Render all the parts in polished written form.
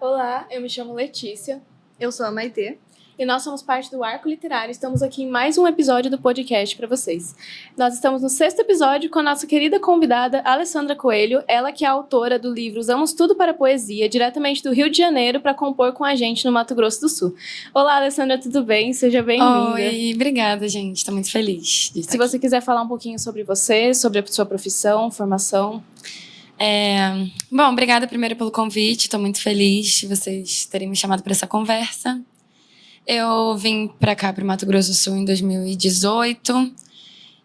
Olá, eu me chamo Letícia. Eu sou a Maitê. E nós somos parte do Arco Literário. Estamos aqui em mais um episódio do podcast para vocês. Nós estamos no 6º episódio com a nossa querida convidada, Alessandra Coelho. Ela que é autora do livro Usamos Tudo para Poesia, diretamente do Rio de Janeiro, para compor com a gente no Mato Grosso do Sul. Olá, Alessandra, tudo bem? Seja bem-vinda. Oi, obrigada, gente. Estou muito feliz de estar Se você quiser falar um pouquinho sobre você, sobre a sua profissão, formação... Bom, obrigada primeiro pelo convite. Estou muito feliz de vocês terem me chamado para essa conversa. Eu vim para cá, para o Mato Grosso do Sul, em 2018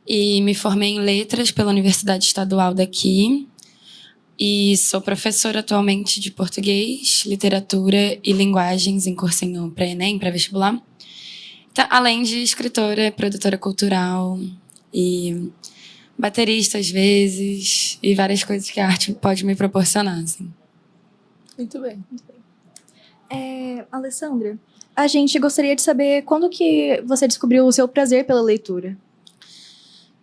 e me formei em letras pela Universidade Estadual daqui. E sou professora atualmente de português, literatura e linguagens em cursinho pré-ENEM, pré-vestibular. Além de escritora, produtora cultural e baterista às vezes, e várias coisas que a arte pode me proporcionar, assim. Muito bem, muito bem. Alessandra, a gente gostaria de saber quando que você descobriu o seu prazer pela leitura.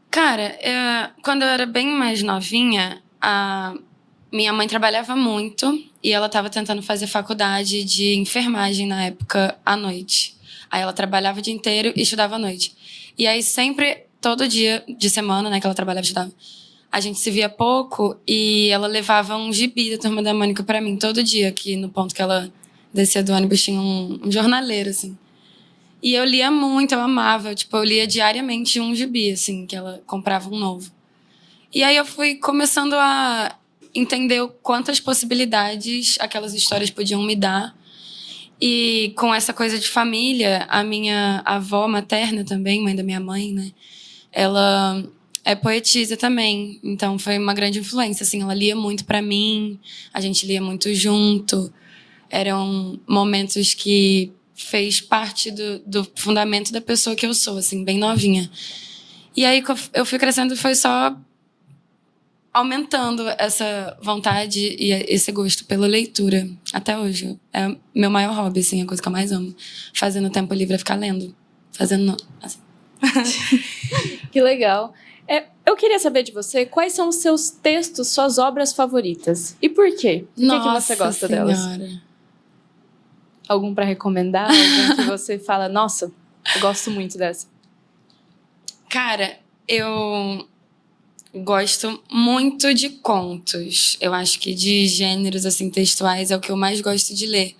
Cara, quando eu era bem mais novinha, a minha mãe trabalhava muito e ela estava tentando fazer faculdade de enfermagem na época, à noite. Aí ela trabalhava o dia inteiro e estudava à noite. E aí sempre... todo dia de semana, né, que ela trabalhava e estudava, a gente se via pouco e ela levava um gibi da Turma da Mônica pra mim todo dia, que no ponto que ela descia do ônibus tinha um jornaleiro, assim. E eu lia muito, eu amava, eu lia diariamente um gibi, assim, que ela comprava um novo. E aí eu fui começando a entender quantas possibilidades aquelas histórias podiam me dar. E com essa coisa de família, a minha avó materna também, mãe da minha mãe, né, ela é poetisa também, então foi uma grande influência, assim, ela lia muito pra mim, a gente lia muito junto, eram momentos que fez parte do fundamento da pessoa que eu sou, assim, bem novinha. E aí eu fui crescendo, foi só aumentando essa vontade e esse gosto pela leitura, até hoje. É meu maior hobby, assim, a coisa que eu mais amo, fazer no tempo livre é ficar lendo, fazendo, assim. Que legal. Eu queria saber de você quais são os seus textos, suas obras favoritas. E por quê? Por que você gosta delas? Algum para recomendar? Algum que você fala, nossa, eu gosto muito dessa? Cara, eu gosto muito de contos. Eu acho que de gêneros assim, textuais é o que eu mais gosto de ler.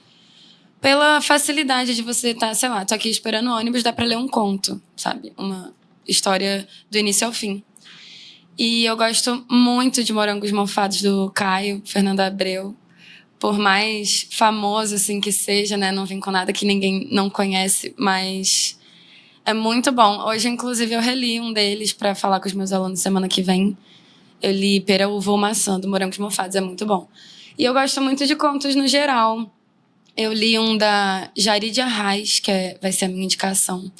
Pela facilidade de você estar, sei lá, tô aqui esperando o ônibus, dá pra ler um conto, sabe? Uma história do início ao fim. E eu gosto muito de Morangos Mofados, do Caio Fernando Abreu. Por mais famoso assim que seja, né? Não vim com nada que ninguém não conhece, mas é muito bom. Hoje, inclusive, eu reli um deles para falar com os meus alunos semana que vem. Eu li Pera, Uva ou Maçã, do Morangos Mofados, é muito bom. E eu gosto muito de contos no geral. Eu li um da Jari de Arraes, que vai ser a minha indicação.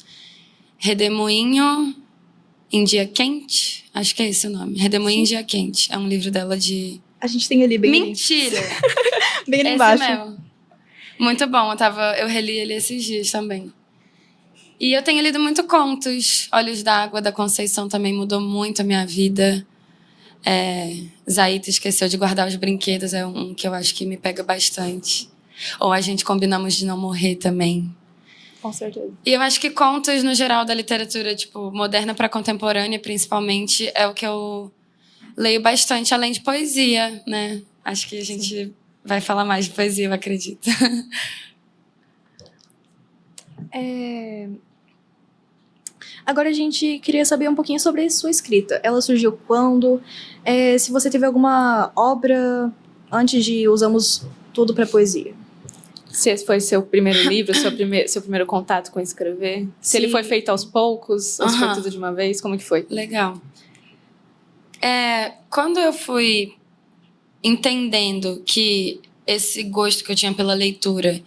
Redemoinho em Dia Quente. Acho que é esse o nome. Redemoinho em Dia Quente. É um livro dela de... A gente tem ali bem... Mentira! Bem ali embaixo. Mesmo. Muito bom. Eu reli ele esses dias também. E eu tenho lido muito contos. Olhos d'Água, da Conceição, também mudou muito a minha vida. Zaita Esqueceu de Guardar os Brinquedos é um que eu acho que me pega bastante. Ou A Gente Combinamos de Não Morrer também. Com certeza. E eu acho que contos, no geral, da literatura, moderna para contemporânea, principalmente, é o que eu leio bastante, além de poesia, né? Acho que a gente vai falar mais de poesia, eu acredito. Agora a gente queria saber um pouquinho sobre a sua escrita. Ela surgiu quando? Se você teve alguma obra antes de Usamos Tudo para Poesia. Se esse foi seu primeiro livro, seu primeiro contato com escrever? Se ele foi feito aos poucos, ou se foi tudo de uma vez, como que foi? Legal. Quando eu fui entendendo que esse gosto que eu tinha pela leitura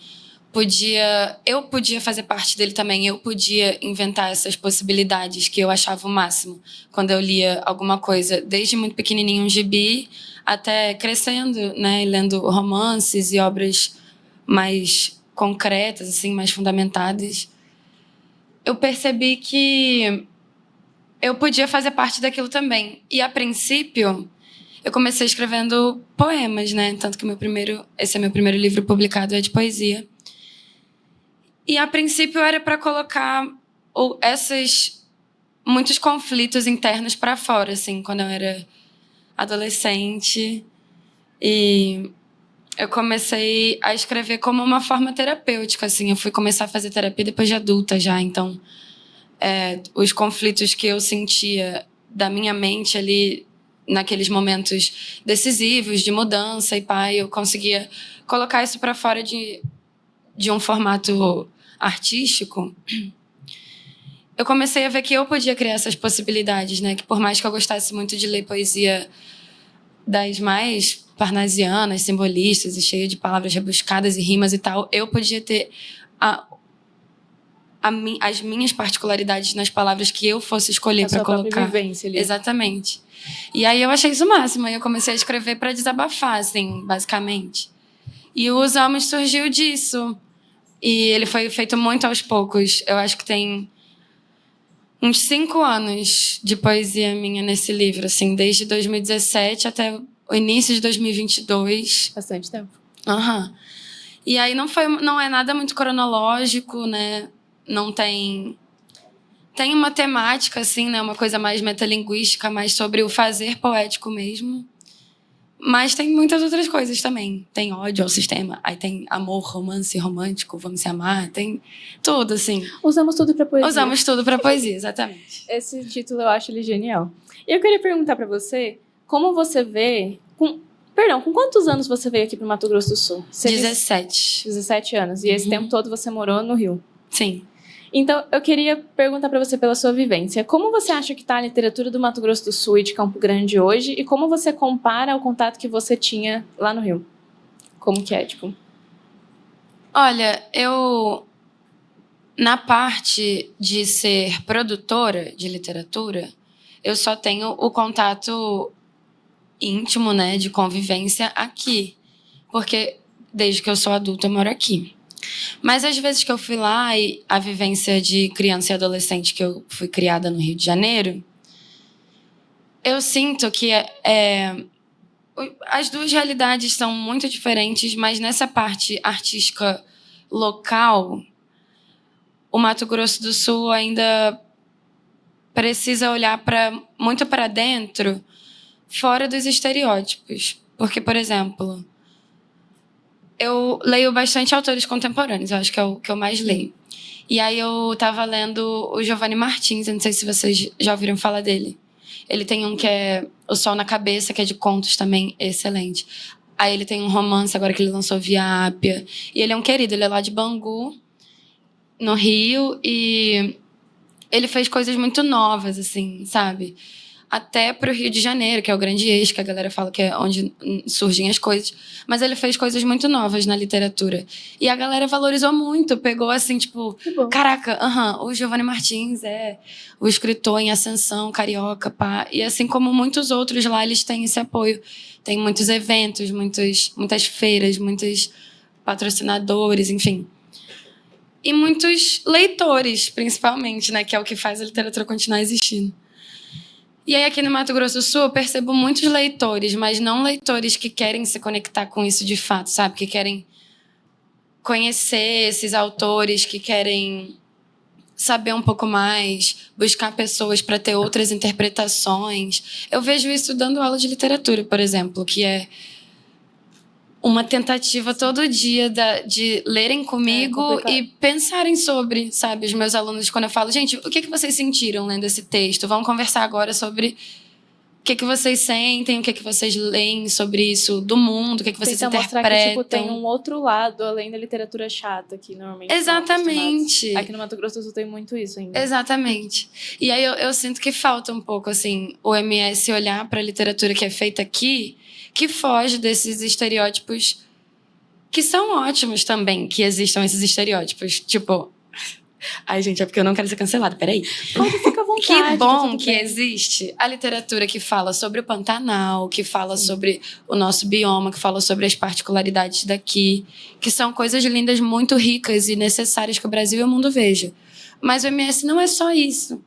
eu podia fazer parte dele também, eu podia inventar essas possibilidades que eu achava o máximo quando eu lia alguma coisa, desde muito pequenininho, um gibi, até crescendo, né, e lendo romances e obras mais concretas, assim, mais fundamentadas. Eu percebi que eu podia fazer parte daquilo também. E, a princípio, eu comecei escrevendo poemas, né? Tanto que esse é meu primeiro livro publicado, é de poesia. E, a princípio, era para colocar muitos conflitos internos para fora, assim, quando eu era adolescente. E eu comecei a escrever como uma forma terapêutica, assim. Eu fui começar a fazer terapia depois de adulta já, então os conflitos que eu sentia da minha mente ali naqueles momentos decisivos de mudança e eu conseguia colocar isso para fora de um formato artístico. Eu comecei a ver que eu podia criar essas possibilidades, né? Que por mais que eu gostasse muito de ler poesia das mais parnasianas, simbolistas e cheia de palavras rebuscadas e rimas e tal, eu podia ter as minhas particularidades nas palavras que eu fosse escolher para colocar. A sua própria vivência ali. Exatamente. E aí eu achei isso o máximo. Aí eu comecei a escrever para desabafar, assim, basicamente. E o Os Amos surgiu disso. E ele foi feito muito aos poucos. Eu acho que tem uns 5 anos de poesia minha nesse livro, assim, desde 2017 até o início de 2022. Bastante tempo. Aham. E aí não é nada muito cronológico, né? Não tem uma temática, assim, né? Uma coisa mais metalinguística, mais sobre o fazer poético mesmo. Mas tem muitas outras coisas também. Tem ódio ao sistema, aí tem amor, romance romântico, vamos se amar, tem tudo, assim. Usamos tudo pra poesia. Usamos tudo pra poesia, exatamente. Esse título eu acho ele genial. E eu queria perguntar pra você, como você vê... com quantos anos você veio aqui pro Mato Grosso do Sul? 17. 17 anos. E esse tempo todo você morou no Rio? Sim. Então, eu queria perguntar para você pela sua vivência. Como você acha que está a literatura do Mato Grosso do Sul e de Campo Grande hoje? E como você compara o contato que você tinha lá no Rio? Como que é, tipo? Olha, na parte de ser produtora de literatura, eu só tenho o contato íntimo, né, de convivência aqui. Porque desde que eu sou adulta, eu moro aqui. Mas às vezes que eu fui lá, e a vivência de criança e adolescente que eu fui criada no Rio de Janeiro, eu sinto que as duas realidades são muito diferentes, mas nessa parte artística local, o Mato Grosso do Sul ainda precisa olhar muito para dentro, fora dos estereótipos. Porque, por exemplo, eu leio bastante autores contemporâneos, eu acho que é o que eu mais leio. E aí eu tava lendo o Giovanni Martins, eu não sei se vocês já ouviram falar dele. Ele tem um que é O Sol na Cabeça, que é de contos também, excelente. Aí ele tem um romance agora que ele lançou, Via Ápia. E ele é um querido, ele é lá de Bangu, no Rio, e ele fez coisas muito novas, assim, sabe? Até pro Rio de Janeiro, que é o grande eixo, que a galera fala que é onde surgem as coisas. Mas ele fez coisas muito novas na literatura. E a galera valorizou muito, pegou assim, tipo... Caraca, o Giovanni Martins é o escritor em ascensão, carioca, pá. E assim como muitos outros lá, eles têm esse apoio. Tem muitos eventos, muitas feiras, muitos patrocinadores, enfim. E muitos leitores, principalmente, né? Que é o que faz a literatura continuar existindo. E aí, aqui no Mato Grosso do Sul, eu percebo muitos leitores, mas não leitores que querem se conectar com isso de fato, sabe? Que querem conhecer esses autores, que querem saber um pouco mais, buscar pessoas para ter outras interpretações. Eu vejo isso dando aula de literatura, por exemplo, que é uma tentativa todo dia de lerem comigo e pensarem sobre, sabe? Os meus alunos, quando eu falo, gente, o que vocês sentiram lendo esse texto? Vamos conversar agora sobre o que vocês sentem, o que vocês leem sobre isso do mundo, o que vocês interpretam. Mostrar que, tipo, tem um outro lado, além da literatura chata, que normalmente exatamente. Aqui no Mato Grosso do Sul tem muito isso ainda. Exatamente. E aí eu sinto que falta um pouco, assim, o MS olhar para a literatura que é feita aqui, que foge desses estereótipos que são ótimos também, que existam esses estereótipos. Tipo... Ai, gente, é porque eu não quero ser cancelada, peraí. Fica à vontade. Que bom que existe a literatura que fala sobre o Pantanal, que fala sobre o nosso bioma, que fala sobre as particularidades daqui, que são coisas lindas, muito ricas e necessárias que o Brasil e o mundo vejam. Mas o MS não é só isso.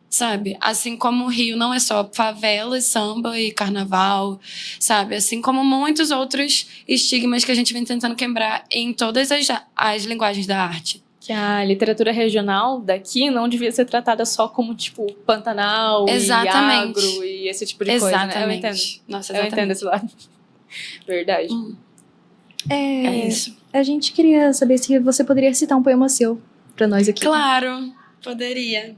sabe? Assim como o Rio não é só favela, samba e carnaval, sabe? Assim como muitos outros estigmas que a gente vem tentando quebrar em todas as linguagens da arte. Que a literatura regional daqui não devia ser tratada só como, tipo, Pantanal Exatamente. e agro e esse tipo de coisa, né? Eu entendo. Nossa, Eu entendo esse lado. Verdade. É isso. A gente queria saber se você poderia citar um poema seu pra nós aqui. Claro, poderia.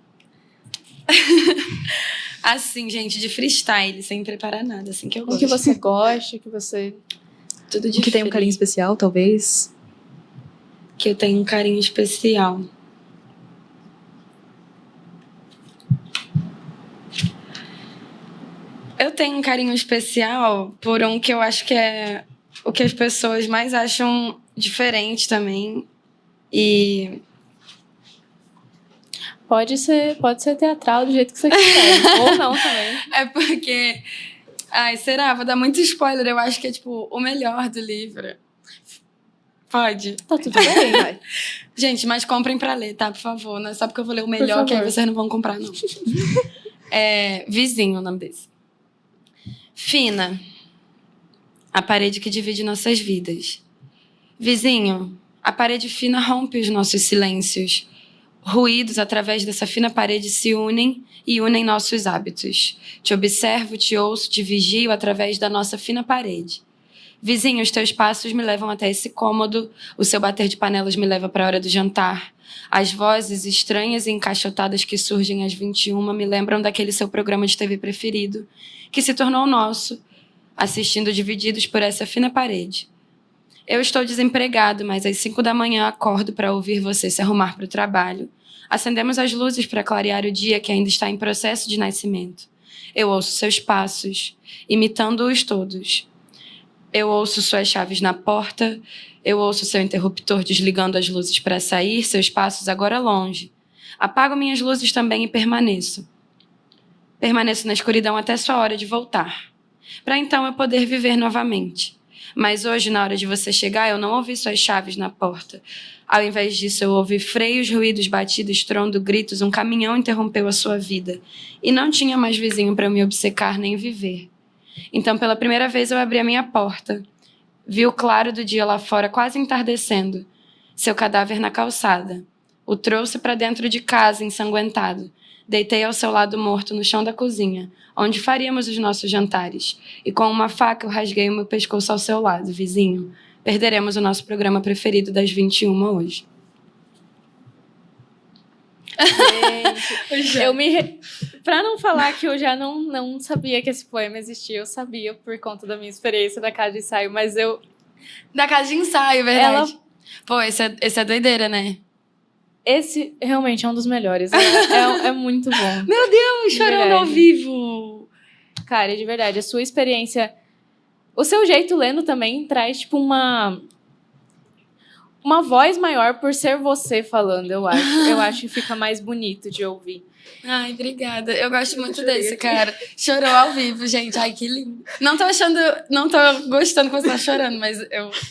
Assim, gente, de freestyle, sem preparar nada, assim que eu Um gosto. que você gosta, que você... Tudo de Que tem um free. carinho especial, talvez. Que eu tenho um carinho especial. Eu tenho um carinho especial por um que eu acho que é o que as pessoas mais acham diferente também. E Pode ser teatral do jeito que você quiser. Ou não também. é porque... Ai, será? Vou dar muito spoiler. Eu acho que é, tipo, o melhor do livro. Pode? Tá tudo bem. Vai. Gente, mas comprem pra ler, tá? Por favor. Não é só porque eu vou ler o melhor que aí favor. vocês não vão comprar, não. É Vizinho o nome desse. Fina. A parede que divide nossas vidas. Vizinho, a parede fina rompe os nossos silêncios. Ruídos através dessa fina parede se unem e unem nossos hábitos. Te observo, te ouço, te vigio através da nossa fina parede. Vizinho, os teus passos me levam até esse cômodo, o seu bater de panelas me leva para a hora do jantar. As vozes estranhas e encaixotadas que surgem às 21 me lembram daquele seu programa de TV preferido, que se tornou nosso, assistindo divididos por essa fina parede. Eu estou desempregado, mas às 5 da manhã acordo para ouvir você se arrumar para o trabalho. Acendemos as luzes para clarear o dia que ainda está em processo de nascimento. Eu ouço seus passos, imitando-os todos. Eu ouço suas chaves na porta, eu ouço seu interruptor desligando as luzes para sair, seus passos agora longe. Apago minhas luzes também e permaneço. Permaneço na escuridão até sua hora de voltar, para então eu poder viver novamente. Mas hoje, na hora de você chegar, eu não ouvi suas chaves na porta. Ao invés disso, eu ouvi freios, ruídos, batidos, estrondo, gritos, um caminhão interrompeu a sua vida. E não tinha mais vizinho para me obcecar nem viver. Então, pela primeira vez, eu abri a minha porta. Vi o claro do dia lá fora, quase entardecendo. Seu cadáver na calçada. O trouxe para dentro de casa, ensanguentado. Deitei ao seu lado morto no chão da cozinha, onde faríamos os nossos jantares. E com uma faca eu rasguei o meu pescoço ao seu lado, vizinho. Perderemos o nosso programa preferido das 21 hoje. Gente, pra não falar que eu já não sabia que esse poema existia, eu sabia por conta da minha experiência da casa de ensaio, mas eu... Da casa de ensaio, verdade. Pô, esse é doideira, né? Esse realmente é um dos melhores. É muito bom. Meu Deus, De chorando verdade. ao vivo. Cara, de verdade, a sua experiência... O seu jeito lendo também traz, tipo, uma voz maior por ser você falando, eu acho. Eu acho que fica mais bonito de ouvir. Ai, obrigada. Eu gosto muito desse, cara. Chorou ao vivo, gente. Ai, que lindo. Não tô gostando que você tá chorando, mas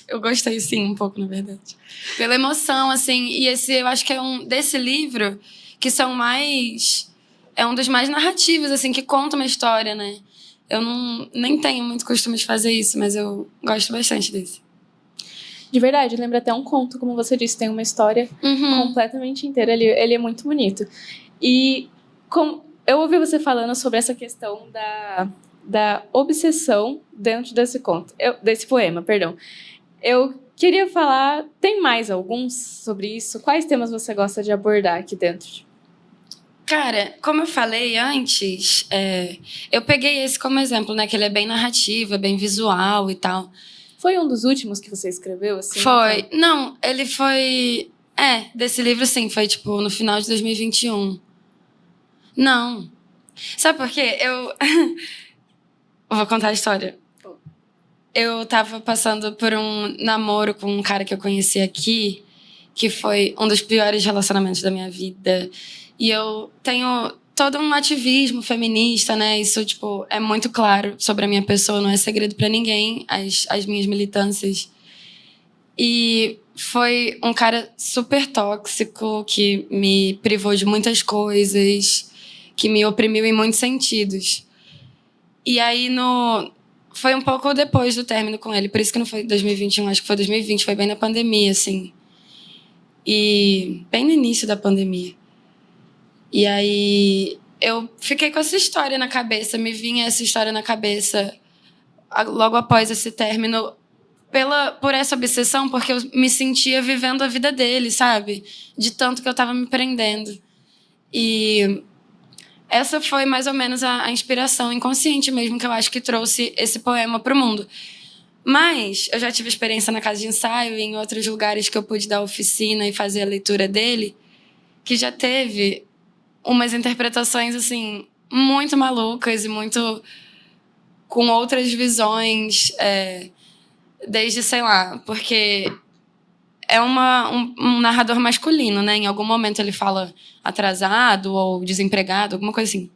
eu gostei sim, um pouco, na verdade. Pela emoção, assim. E esse, eu acho que é um desse livro que são mais... É um dos mais narrativos, assim, que conta uma história, né? Eu nem tenho muito costume de fazer isso, mas eu gosto bastante desse. De verdade, lembra até um conto, como você disse, tem uma história completamente inteira. Ele é muito bonito. E eu ouvi você falando sobre essa questão da obsessão dentro desse conto, desse poema, perdão. Eu queria falar, tem mais alguns sobre isso? Quais temas você gosta de abordar aqui dentro? Cara, como eu falei antes, eu peguei esse como exemplo, né? Que ele é bem narrativo, é bem visual e tal. Foi um dos últimos que você escreveu, assim? Foi. Não, ele foi... desse livro, sim. Foi, tipo, no final de 2021. Não. Sabe por quê? Eu vou contar a história. Eu tava passando por um namoro com um cara que eu conheci aqui, que foi um dos piores relacionamentos da minha vida. E eu tenho todo um ativismo feminista, né? Isso, tipo, é muito claro sobre a minha pessoa, não é segredo pra ninguém, as minhas militâncias. E foi um cara super tóxico, que me privou de muitas coisas, que me oprimiu em muitos sentidos. E aí, foi um pouco depois do término com ele, por isso que não foi 2021, acho que foi 2020, foi bem na pandemia, assim. E bem no início da pandemia. E aí, eu fiquei com essa história na cabeça, me vinha essa história na cabeça logo após esse término, por essa obsessão, porque eu me sentia vivendo a vida dele, sabe? De tanto que eu estava me prendendo. E essa foi mais ou menos a inspiração inconsciente mesmo, que eu acho que trouxe esse poema para o mundo. Mas eu já tive experiência na casa de ensaio e em outros lugares que eu pude dar oficina e fazer a leitura dele, que já teve umas interpretações, assim, muito malucas e muito com outras visões, desde, sei lá, porque é um narrador masculino, né? Em algum momento ele fala atrasado ou desempregado, alguma coisa assim.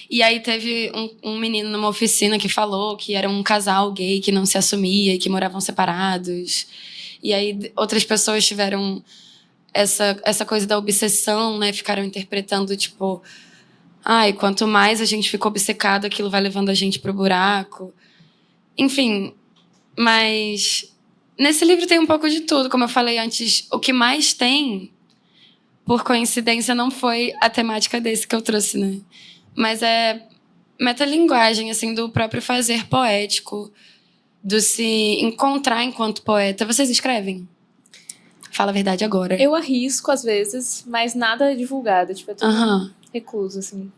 E aí teve um menino numa oficina que falou que era um casal gay que não se assumia e que moravam separados. E aí outras pessoas tiveram essa coisa da obsessão, né? Ficaram interpretando, tipo... Ai, quanto mais a gente fica obcecado, aquilo vai levando a gente pro buraco. Enfim, mas... Nesse livro tem um pouco de tudo. Como eu falei antes, o que mais tem, por coincidência, não foi a temática desse que eu trouxe, né? Mas é metalinguagem, assim, do próprio fazer poético, do se encontrar enquanto poeta. Vocês escrevem? Fala a verdade agora. Eu arrisco, às vezes, mas nada é divulgado. Tipo, é tudo recluso, assim.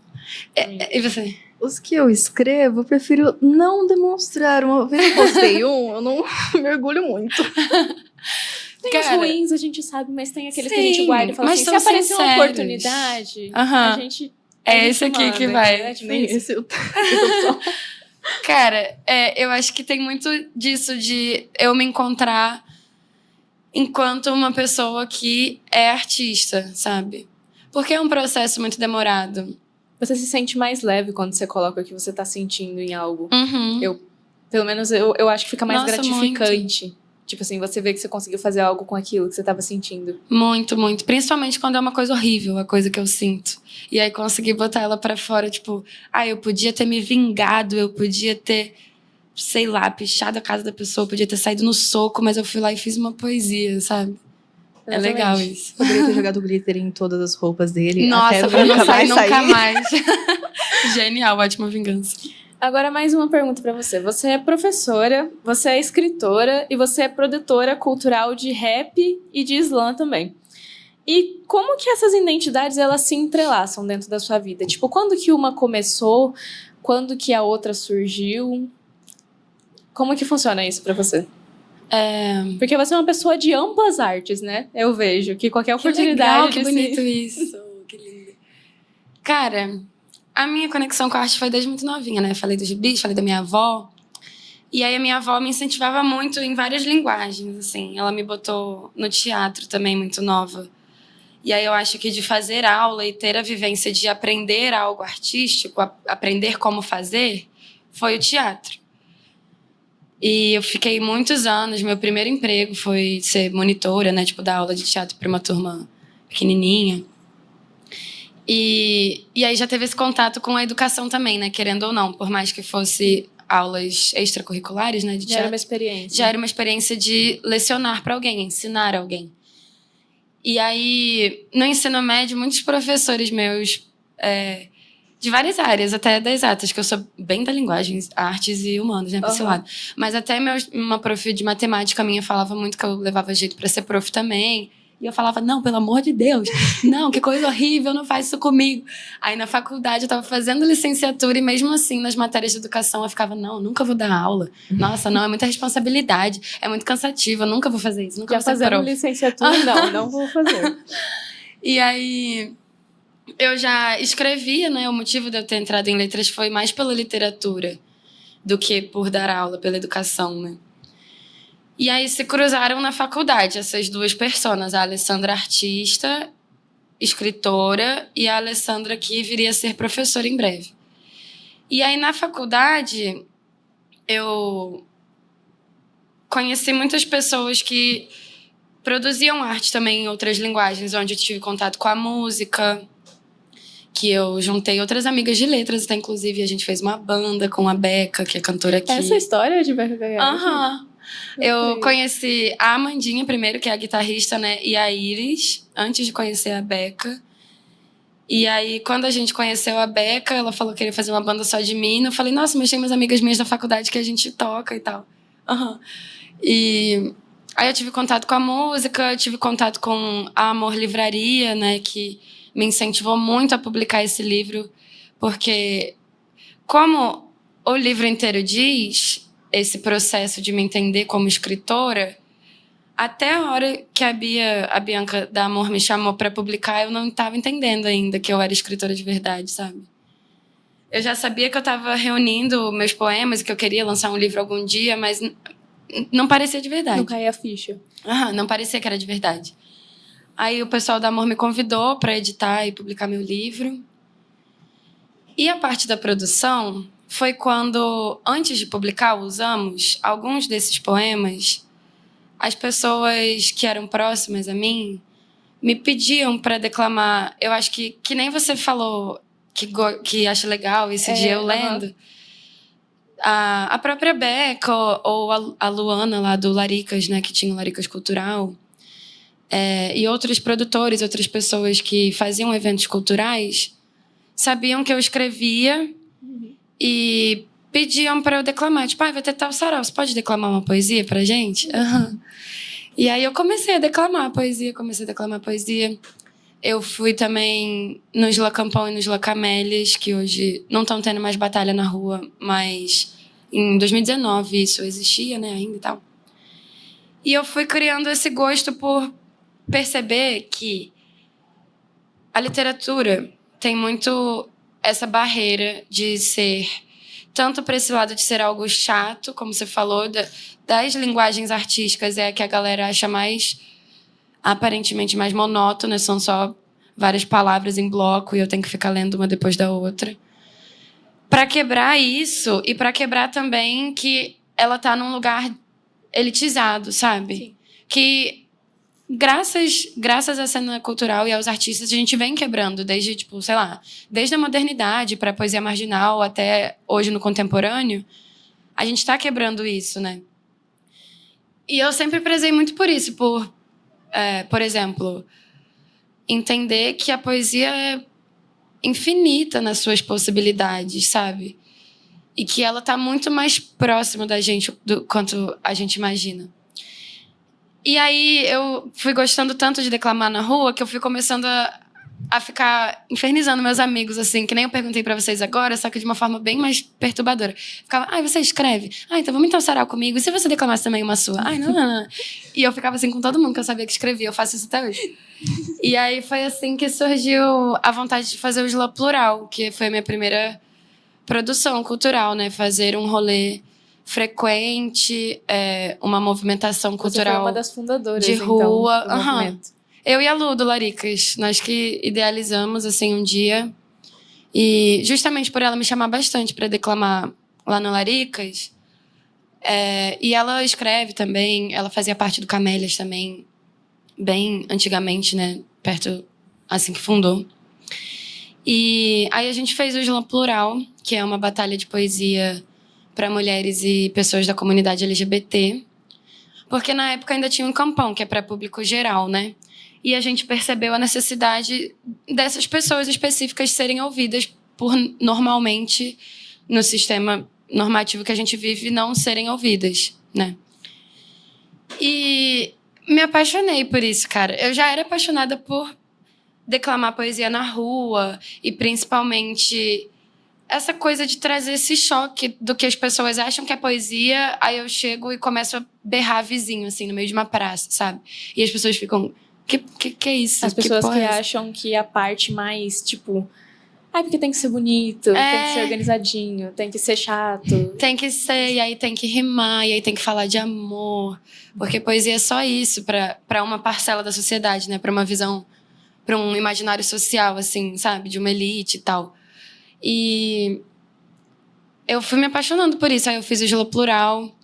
E você? Os que eu escrevo, eu prefiro não demonstrar. Uma vez eu postei eu não mergulho muito. Tem os ruins, a gente sabe, mas tem aqueles que a gente guarda e fala assim, se aparecer uma oportunidade, a gente... esse aqui que vai. É tipo isso. Cara, eu acho que tem muito disso de eu me encontrar enquanto uma pessoa que é artista, sabe? Porque é um processo muito demorado. Você se sente mais leve quando você coloca o que você tá sentindo em algo. Uhum. Pelo menos eu acho que fica mais gratificante. Muito. Tipo assim, você vê que você conseguiu fazer algo com aquilo que você tava sentindo. Muito, muito. Principalmente quando é uma coisa horrível, a coisa que eu sinto. E aí conseguir botar ela pra fora, tipo... eu podia ter me vingado, eu podia ter, sei lá, pichado a casa da pessoa, eu podia ter saído no soco, mas eu fui lá e fiz uma poesia, sabe? Exatamente. É legal isso. Poderia ter jogado glitter em todas as roupas dele. Nossa, até pra não sair sair. nunca mais. Genial, ótima vingança. Agora, mais uma pergunta pra você. Você é professora, você é escritora e você é produtora cultural de rap e de slam também. E como que essas identidades, elas se entrelaçam dentro da sua vida? Tipo, quando que uma começou? Quando que a outra surgiu? Como que funciona isso pra você? Porque você é uma pessoa de amplas artes, né? Eu vejo que qualquer oportunidade... Que bonito isso. Que lindo. Cara... A minha conexão com a arte foi desde muito novinha, né? Falei dos gibis, falei da minha avó. E aí a minha avó me incentivava muito em várias linguagens, assim. Ela me botou no teatro também, muito nova. E aí eu acho que de fazer aula e ter a vivência de aprender algo artístico, aprender como fazer, foi o teatro. E eu fiquei muitos anos, meu primeiro emprego foi ser monitora, né? Tipo, dar aula de teatro para uma turma pequenininha. E aí já teve esse contato com a educação também, né? Querendo ou não, por mais que fosse aulas extracurriculares, né? De teatro, já era uma experiência. Já era uma experiência de lecionar para alguém, ensinar alguém. E aí, no ensino médio, muitos professores meus, de várias áreas, até das exatas, que eu sou bem da linguagem, artes e humanas, né? Pra esse lado. Mas até uma prof de matemática minha falava muito que eu levava jeito para ser prof também. E eu falava, não, pelo amor de Deus, não, que coisa horrível, não faz isso comigo. Aí na faculdade eu tava fazendo licenciatura e mesmo assim, nas matérias de educação, eu ficava, não, nunca vou dar aula. Nossa, não, é muita responsabilidade, é muito cansativo, eu nunca vou fazer isso, nunca já vou ser fazendo prof. licenciatura, não vou fazer. E aí, eu já escrevia, né, o motivo de eu ter entrado em letras foi mais pela literatura do que por dar aula, pela educação, né. E aí se cruzaram na faculdade essas duas personas, a Alessandra artista, escritora, e a Alessandra que viria a ser professora em breve. E aí na faculdade eu conheci muitas pessoas que produziam arte também em outras linguagens, onde eu tive contato com a música, que eu juntei outras amigas de letras, até inclusive a gente fez uma banda com a Beca, que é cantora aqui. Essa história de Beca Gayardi? Aham. Eu conheci a Amandinha primeiro, que é a guitarrista, né? E a Iris, antes de conhecer a Beca. E aí, quando a gente conheceu a Beca, ela falou que queria fazer uma banda só de mim. Eu falei, nossa, mas tem umas amigas minhas da faculdade que a gente toca e tal. Aham. E aí eu tive contato com a música, tive contato com a Amor Livraria, né? Que me incentivou muito a publicar esse livro. Porque, como o livro inteiro diz, esse processo de me entender como escritora, até a hora que a Bianca da Amor me chamou para publicar, eu não estava entendendo ainda que eu era escritora de verdade, sabe? Eu já sabia que eu estava reunindo meus poemas, que eu queria lançar um livro algum dia, mas não parecia de verdade. Não caía a ficha. Não parecia que era de verdade. Aí o pessoal da Amor me convidou para editar e publicar meu livro. E a parte da produção foi quando, antes de publicar, usamos alguns desses poemas. As pessoas que eram próximas a mim me pediam para declamar. Eu acho que nem você falou que acha legal esse dia eu lendo. A própria Beca ou a Luana lá do Laricas, né, que tinha o Laricas Cultural, e outros produtores, outras pessoas que faziam eventos culturais, sabiam que eu escrevia e pediam para eu declamar. Tipo, vai ter tal sarau, você pode declamar uma poesia pra gente? E aí eu comecei a declamar poesia, Eu fui também nos Lacampão e nos Lacamélias, que hoje não estão tendo mais batalha na rua, mas em 2019 isso existia, né, ainda e tal. E eu fui criando esse gosto por perceber que a literatura tem muito essa barreira de ser, tanto para esse lado de ser algo chato, como você falou, das linguagens artísticas é a que a galera acha mais, aparentemente mais monótona, são só várias palavras em bloco e eu tenho que ficar lendo uma depois da outra. Para quebrar isso e para quebrar também que ela tá num lugar elitizado, sabe? Sim. Que graças à cena cultural e aos artistas, a gente vem quebrando desde, tipo, sei lá, desde a modernidade para a poesia marginal até hoje no contemporâneo, a gente está quebrando isso, né? E eu sempre prezei muito por isso, por exemplo, entender que a poesia é infinita nas suas possibilidades, sabe? E que ela está muito mais próxima da gente do quanto a gente imagina. E aí eu fui gostando tanto de declamar na rua que eu fui começando a ficar infernizando meus amigos, assim, que nem eu perguntei pra vocês agora, só que de uma forma bem mais perturbadora. Ficava, você escreve? Então vamos então sarau comigo. E se você declamasse também uma sua? Não. E eu ficava assim com todo mundo que eu sabia que escrevia. Eu faço isso até hoje. E aí foi assim que surgiu a vontade de fazer o Slam Plural, que foi a minha primeira produção cultural, né? Fazer um rolê frequente, uma movimentação cultural. Você foi uma das fundadoras, de rua. Então, do movimento. Eu e a Lu, do Laricas, nós que idealizamos, assim, um dia. E justamente por ela me chamar bastante para declamar lá no Laricas. E ela escreve também, ela fazia parte do Camélias também, bem antigamente, né? Perto, assim que fundou. E aí a gente fez o Slam Plural, que é uma batalha de poesia para mulheres e pessoas da comunidade LGBT. Porque na época ainda tinha um campão, que é para público geral, né? E a gente percebeu a necessidade dessas pessoas específicas serem ouvidas por, normalmente, no sistema normativo que a gente vive, não serem ouvidas, né? E me apaixonei por isso, cara. Eu já era apaixonada por declamar poesia na rua e, principalmente, essa coisa de trazer esse choque do que as pessoas acham que é poesia, aí eu chego e começo a berrar vizinho, assim, no meio de uma praça, sabe? E as pessoas ficam... Que é isso? As pessoas que é acham que a parte mais, tipo... porque tem que ser bonito, tem que ser organizadinho, tem que ser chato. Tem que ser, e aí tem que rimar, e aí tem que falar de amor. Porque poesia é só isso pra uma parcela da sociedade, né? Pra uma visão, pra um imaginário social, assim, sabe? De uma elite e tal. E eu fui me apaixonando por isso. Aí eu fiz o Slam Plural.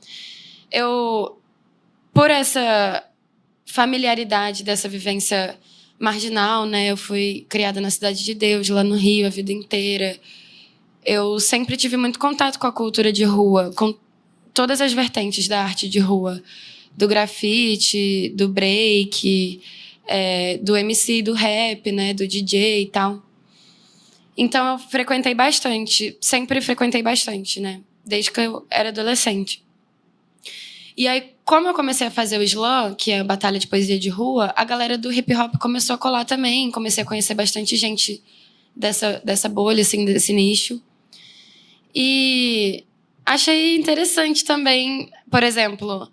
Por essa familiaridade dessa vivência marginal, né? Eu fui criada na Cidade de Deus, lá no Rio, a vida inteira. Eu sempre tive muito contato com a cultura de rua, com todas as vertentes da arte de rua. Do grafite, do break, do MC, do rap, né? Do DJ e tal. Então, eu frequentei bastante. Sempre frequentei bastante, né? Desde que eu era adolescente. E aí, como eu comecei a fazer o slam, que é a batalha de poesia de rua, a galera do hip hop começou a colar também. Comecei a conhecer bastante gente dessa bolha, assim, desse nicho. E achei interessante também, por exemplo,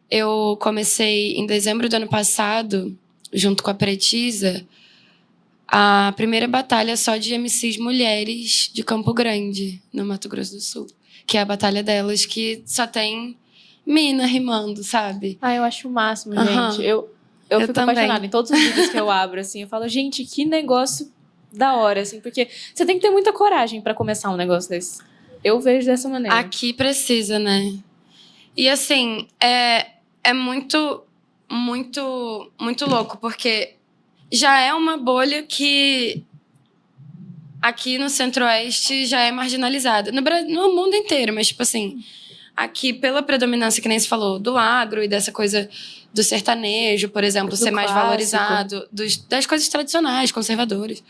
eu comecei em dezembro do ano passado, junto com a Pretisa, a primeira batalha só de MCs mulheres de Campo Grande, no Mato Grosso do Sul. Que é a batalha delas, que só tem mina rimando, sabe? Ah, eu acho o máximo, Aham. gente. Eu fico também. apaixonada em todos os vídeos que eu abro, assim. Eu falo, gente, que negócio da hora, assim. Porque você tem que ter muita coragem pra começar um negócio desse. Eu vejo dessa maneira. Aqui precisa, né? E assim, é muito, muito, muito louco, porque já é uma bolha que aqui no Centro-Oeste já é marginalizada. No mundo inteiro, mas tipo assim, aqui pela predominância, que nem se falou, do agro e dessa coisa do sertanejo, por exemplo, Do ser mais clássico. valorizado, das coisas tradicionais, conservadoras.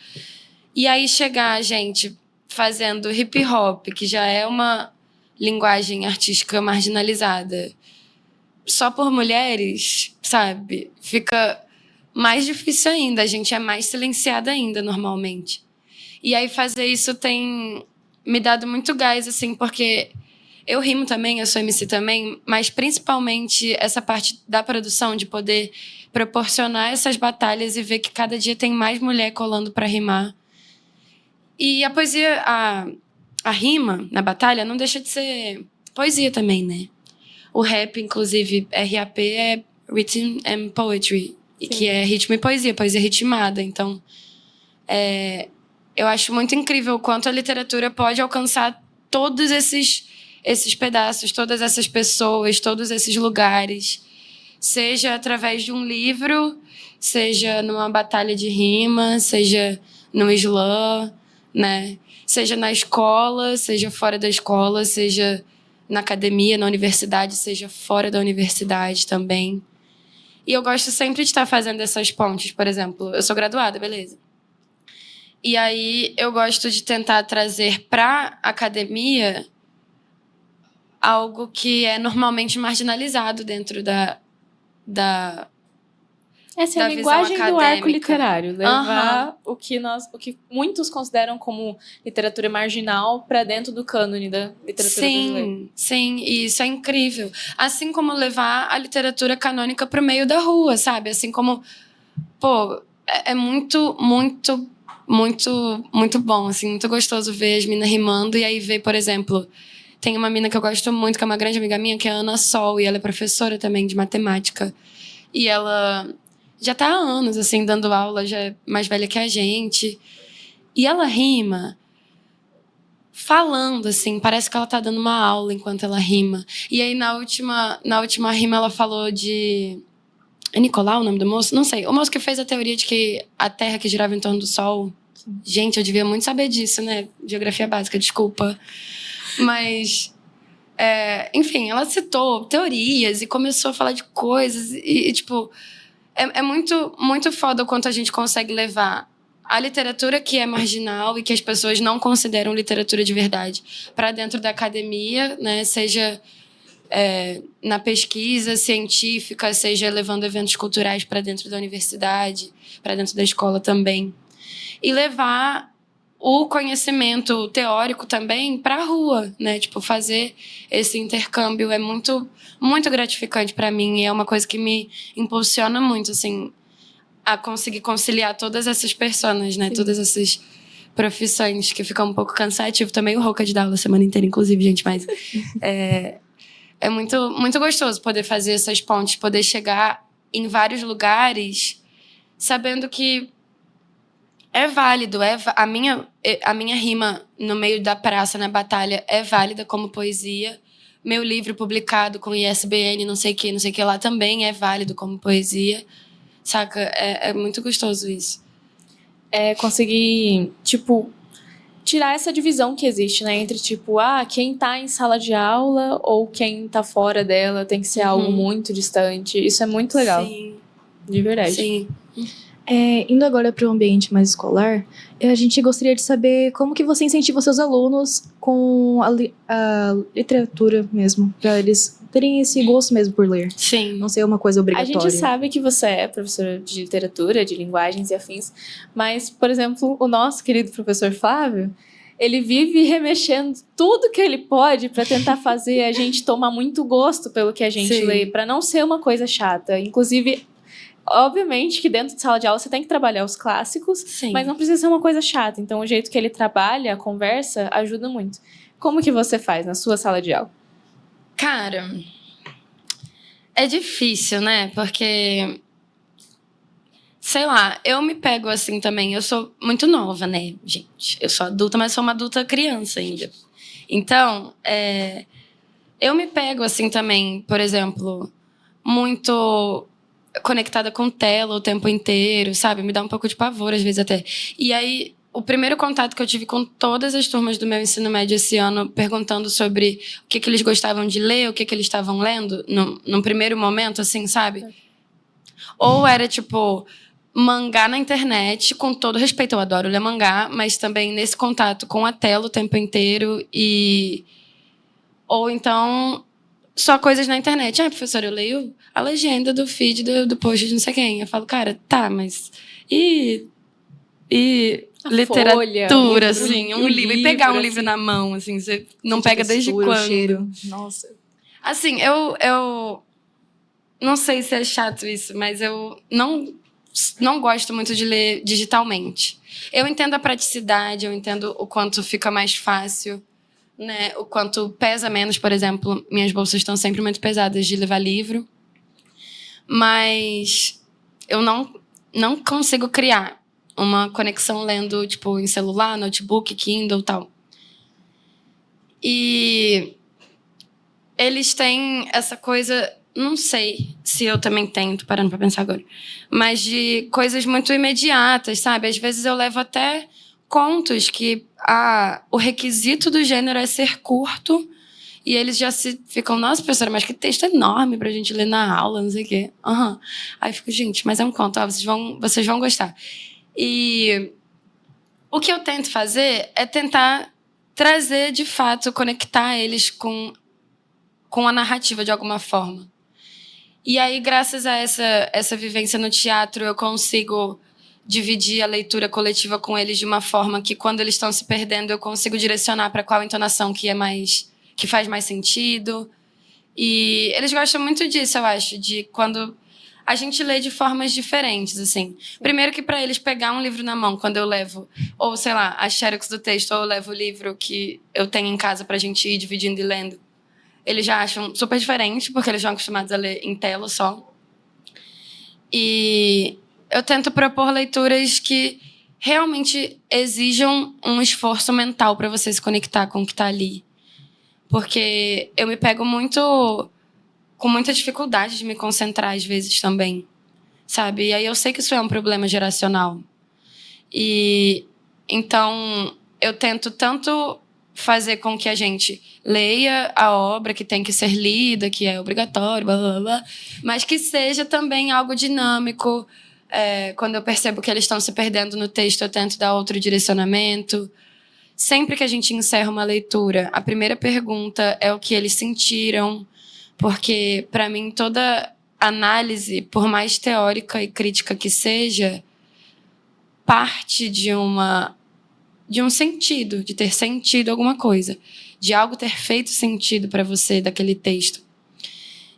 E aí chegar a gente fazendo hip hop, que já é uma linguagem artística marginalizada, só por mulheres, sabe? Fica mais difícil ainda. A gente é mais silenciada ainda, normalmente. E aí fazer isso tem me dado muito gás, assim, porque eu rimo também, eu sou MC também, mas principalmente essa parte da produção, de poder proporcionar essas batalhas e ver que cada dia tem mais mulher colando pra rimar. E a poesia, a rima na batalha não deixa de ser poesia também, né? O rap, inclusive, RAP é Rhythm and Poetry, Sim. que é ritmo e poesia ritmada. Então, eu acho muito incrível o quanto a literatura pode alcançar todos esses pedaços, todas essas pessoas, todos esses lugares. Seja através de um livro, seja numa batalha de rima, seja no slam, né? Seja na escola, seja fora da escola, seja na academia, na universidade, seja fora da universidade também. E eu gosto sempre de estar fazendo essas pontes, por exemplo. Eu sou graduada, beleza. E aí eu gosto de tentar trazer para a academia algo que é normalmente marginalizado dentro da Essa é a da visão linguagem do arco acadêmica. literário. Levar o que muitos consideram como literatura marginal para dentro do cânone da literatura brasileira. Sim, e isso é incrível. Assim como levar a literatura canônica para o meio da rua, sabe? Assim como, pô, é muito, muito, muito, muito bom, assim, muito gostoso ver as minas rimando e aí ver, por exemplo, tem uma mina que eu gosto muito, que é uma grande amiga minha, que é a Ana Sol, e ela é professora também de matemática. E ela já tá há anos, assim, dando aula, já é mais velha que a gente. E ela rima falando, assim, parece que ela tá dando uma aula enquanto ela rima. E aí, na última rima, ela falou de... É Nicolau o nome do moço? Não sei. O moço que fez a teoria de que a Terra que girava em torno do Sol... Sim. Gente, eu devia muito saber disso, né? Geografia básica, desculpa. Mas... enfim, ela citou teorias e começou a falar de coisas e tipo... É muito, muito foda o quanto a gente consegue levar a literatura que é marginal e que as pessoas não consideram literatura de verdade para dentro da academia, né? Seja na pesquisa científica, seja levando eventos culturais para dentro da universidade, para dentro da escola também. E levar o conhecimento teórico também para a rua, né? Tipo, fazer esse intercâmbio é muito, muito gratificante para mim e é uma coisa que me impulsiona muito, assim, a conseguir conciliar todas essas pessoas, né? Sim. Todas essas profissões, que fica um pouco cansativo. Tô meio rouca de dar aula a semana inteira, inclusive, gente, mas é muito, muito gostoso poder fazer essas pontes, poder chegar em vários lugares sabendo que é válido, a minha rima no meio da praça, na batalha, é válida como poesia. Meu livro publicado com ISBN, não sei o que lá, também é válido como poesia. saca? É muito gostoso isso. É conseguir, tipo, tirar essa divisão que existe, né? Entre, tipo, quem tá em sala de aula ou quem tá fora dela tem que ser algo muito distante. Isso é muito legal. Sim. De verdade. Sim. Indo agora para o ambiente mais escolar, a gente gostaria de saber como que você incentiva seus alunos com a literatura mesmo, para eles terem esse gosto mesmo por ler. Sim. Não ser uma coisa A obrigatória. gente sabe que você é professora de literatura, de linguagens e afins, mas, por exemplo, o nosso querido professor Flávio, ele vive remexendo tudo que ele pode para tentar fazer a gente tomar muito gosto pelo que a gente Sim. lê, para não ser uma coisa chata. Inclusive, obviamente que dentro de sala de aula você tem que trabalhar os clássicos, Sim. mas não precisa ser uma coisa chata. Então, o jeito que ele trabalha, a conversa, ajuda muito. Como que você faz na sua sala de aula? Cara, é difícil, né? Porque, sei lá, eu me pego assim também. Eu sou muito nova, né, gente? Eu sou adulta, mas sou uma adulta criança ainda. Então, eu me pego assim também, por exemplo, muito conectada com tela o tempo inteiro, sabe? Me dá um pouco de pavor, às vezes até. E aí, o primeiro contato que eu tive com todas as turmas do meu ensino médio esse ano, perguntando sobre o que eles gostavam de ler, o que eles estavam lendo, num primeiro momento, assim, sabe? Ou era, tipo, mangá na internet, com todo respeito, eu adoro ler mangá, mas também nesse contato com a tela o tempo inteiro ou então só coisas na internet. Professora, eu leio a legenda do feed do post de não sei quem. Eu falo, cara, tá, mas e literatura, folha, assim, um livro. E pegar um livro, livro assim. na mão, assim, você não Sente a pega desde textura, o quando? cheiro. Nossa. Assim, eu não sei se é chato isso, mas eu não gosto muito de ler digitalmente. Eu entendo a praticidade, eu entendo o quanto fica mais fácil, né? O quanto pesa menos, por exemplo, minhas bolsas estão sempre muito pesadas de levar livro. Mas eu não consigo criar uma conexão lendo, tipo, em celular, notebook, Kindle e tal. E eles têm essa coisa, não sei se eu também tenho, tô parando pra pensar agora, mas de coisas muito imediatas, sabe? Às vezes eu levo até contos que o requisito do gênero é ser curto e eles já ficam, nossa, professora, mas que texto enorme pra gente ler na aula, não sei o quê. Aí eu fico, gente, mas é um conto, vocês vão gostar. E o que eu tento fazer é tentar trazer, de fato, conectar eles com a narrativa de alguma forma. E aí, graças a essa vivência no teatro, eu consigo dividir a leitura coletiva com eles de uma forma que, quando eles estão se perdendo, eu consigo direcionar para qual entonação que faz mais sentido. E eles gostam muito disso, eu acho, de quando a gente lê de formas diferentes, assim. Primeiro que para eles pegar um livro na mão, quando eu levo, ou sei lá, a xerox do texto, ou eu levo o livro que eu tenho em casa pra gente ir dividindo e lendo, eles já acham super diferente, porque eles estão acostumados a ler em tela só. E eu tento propor leituras que realmente exijam um esforço mental para você se conectar com o que está ali. Porque eu me pego com muita dificuldade de me concentrar às vezes também, sabe? E aí eu sei que isso é um problema geracional. E então eu tento tanto fazer com que a gente leia a obra que tem que ser lida, que é obrigatório, blá, blá, blá, mas que seja também algo dinâmico. Quando eu percebo que eles estão se perdendo no texto, eu tento dar outro direcionamento. Sempre que a gente encerra uma leitura, a primeira pergunta é o que eles sentiram, porque, para mim, toda análise, por mais teórica e crítica que seja, parte de um sentido, de ter sentido alguma coisa, de algo ter feito sentido para você daquele texto.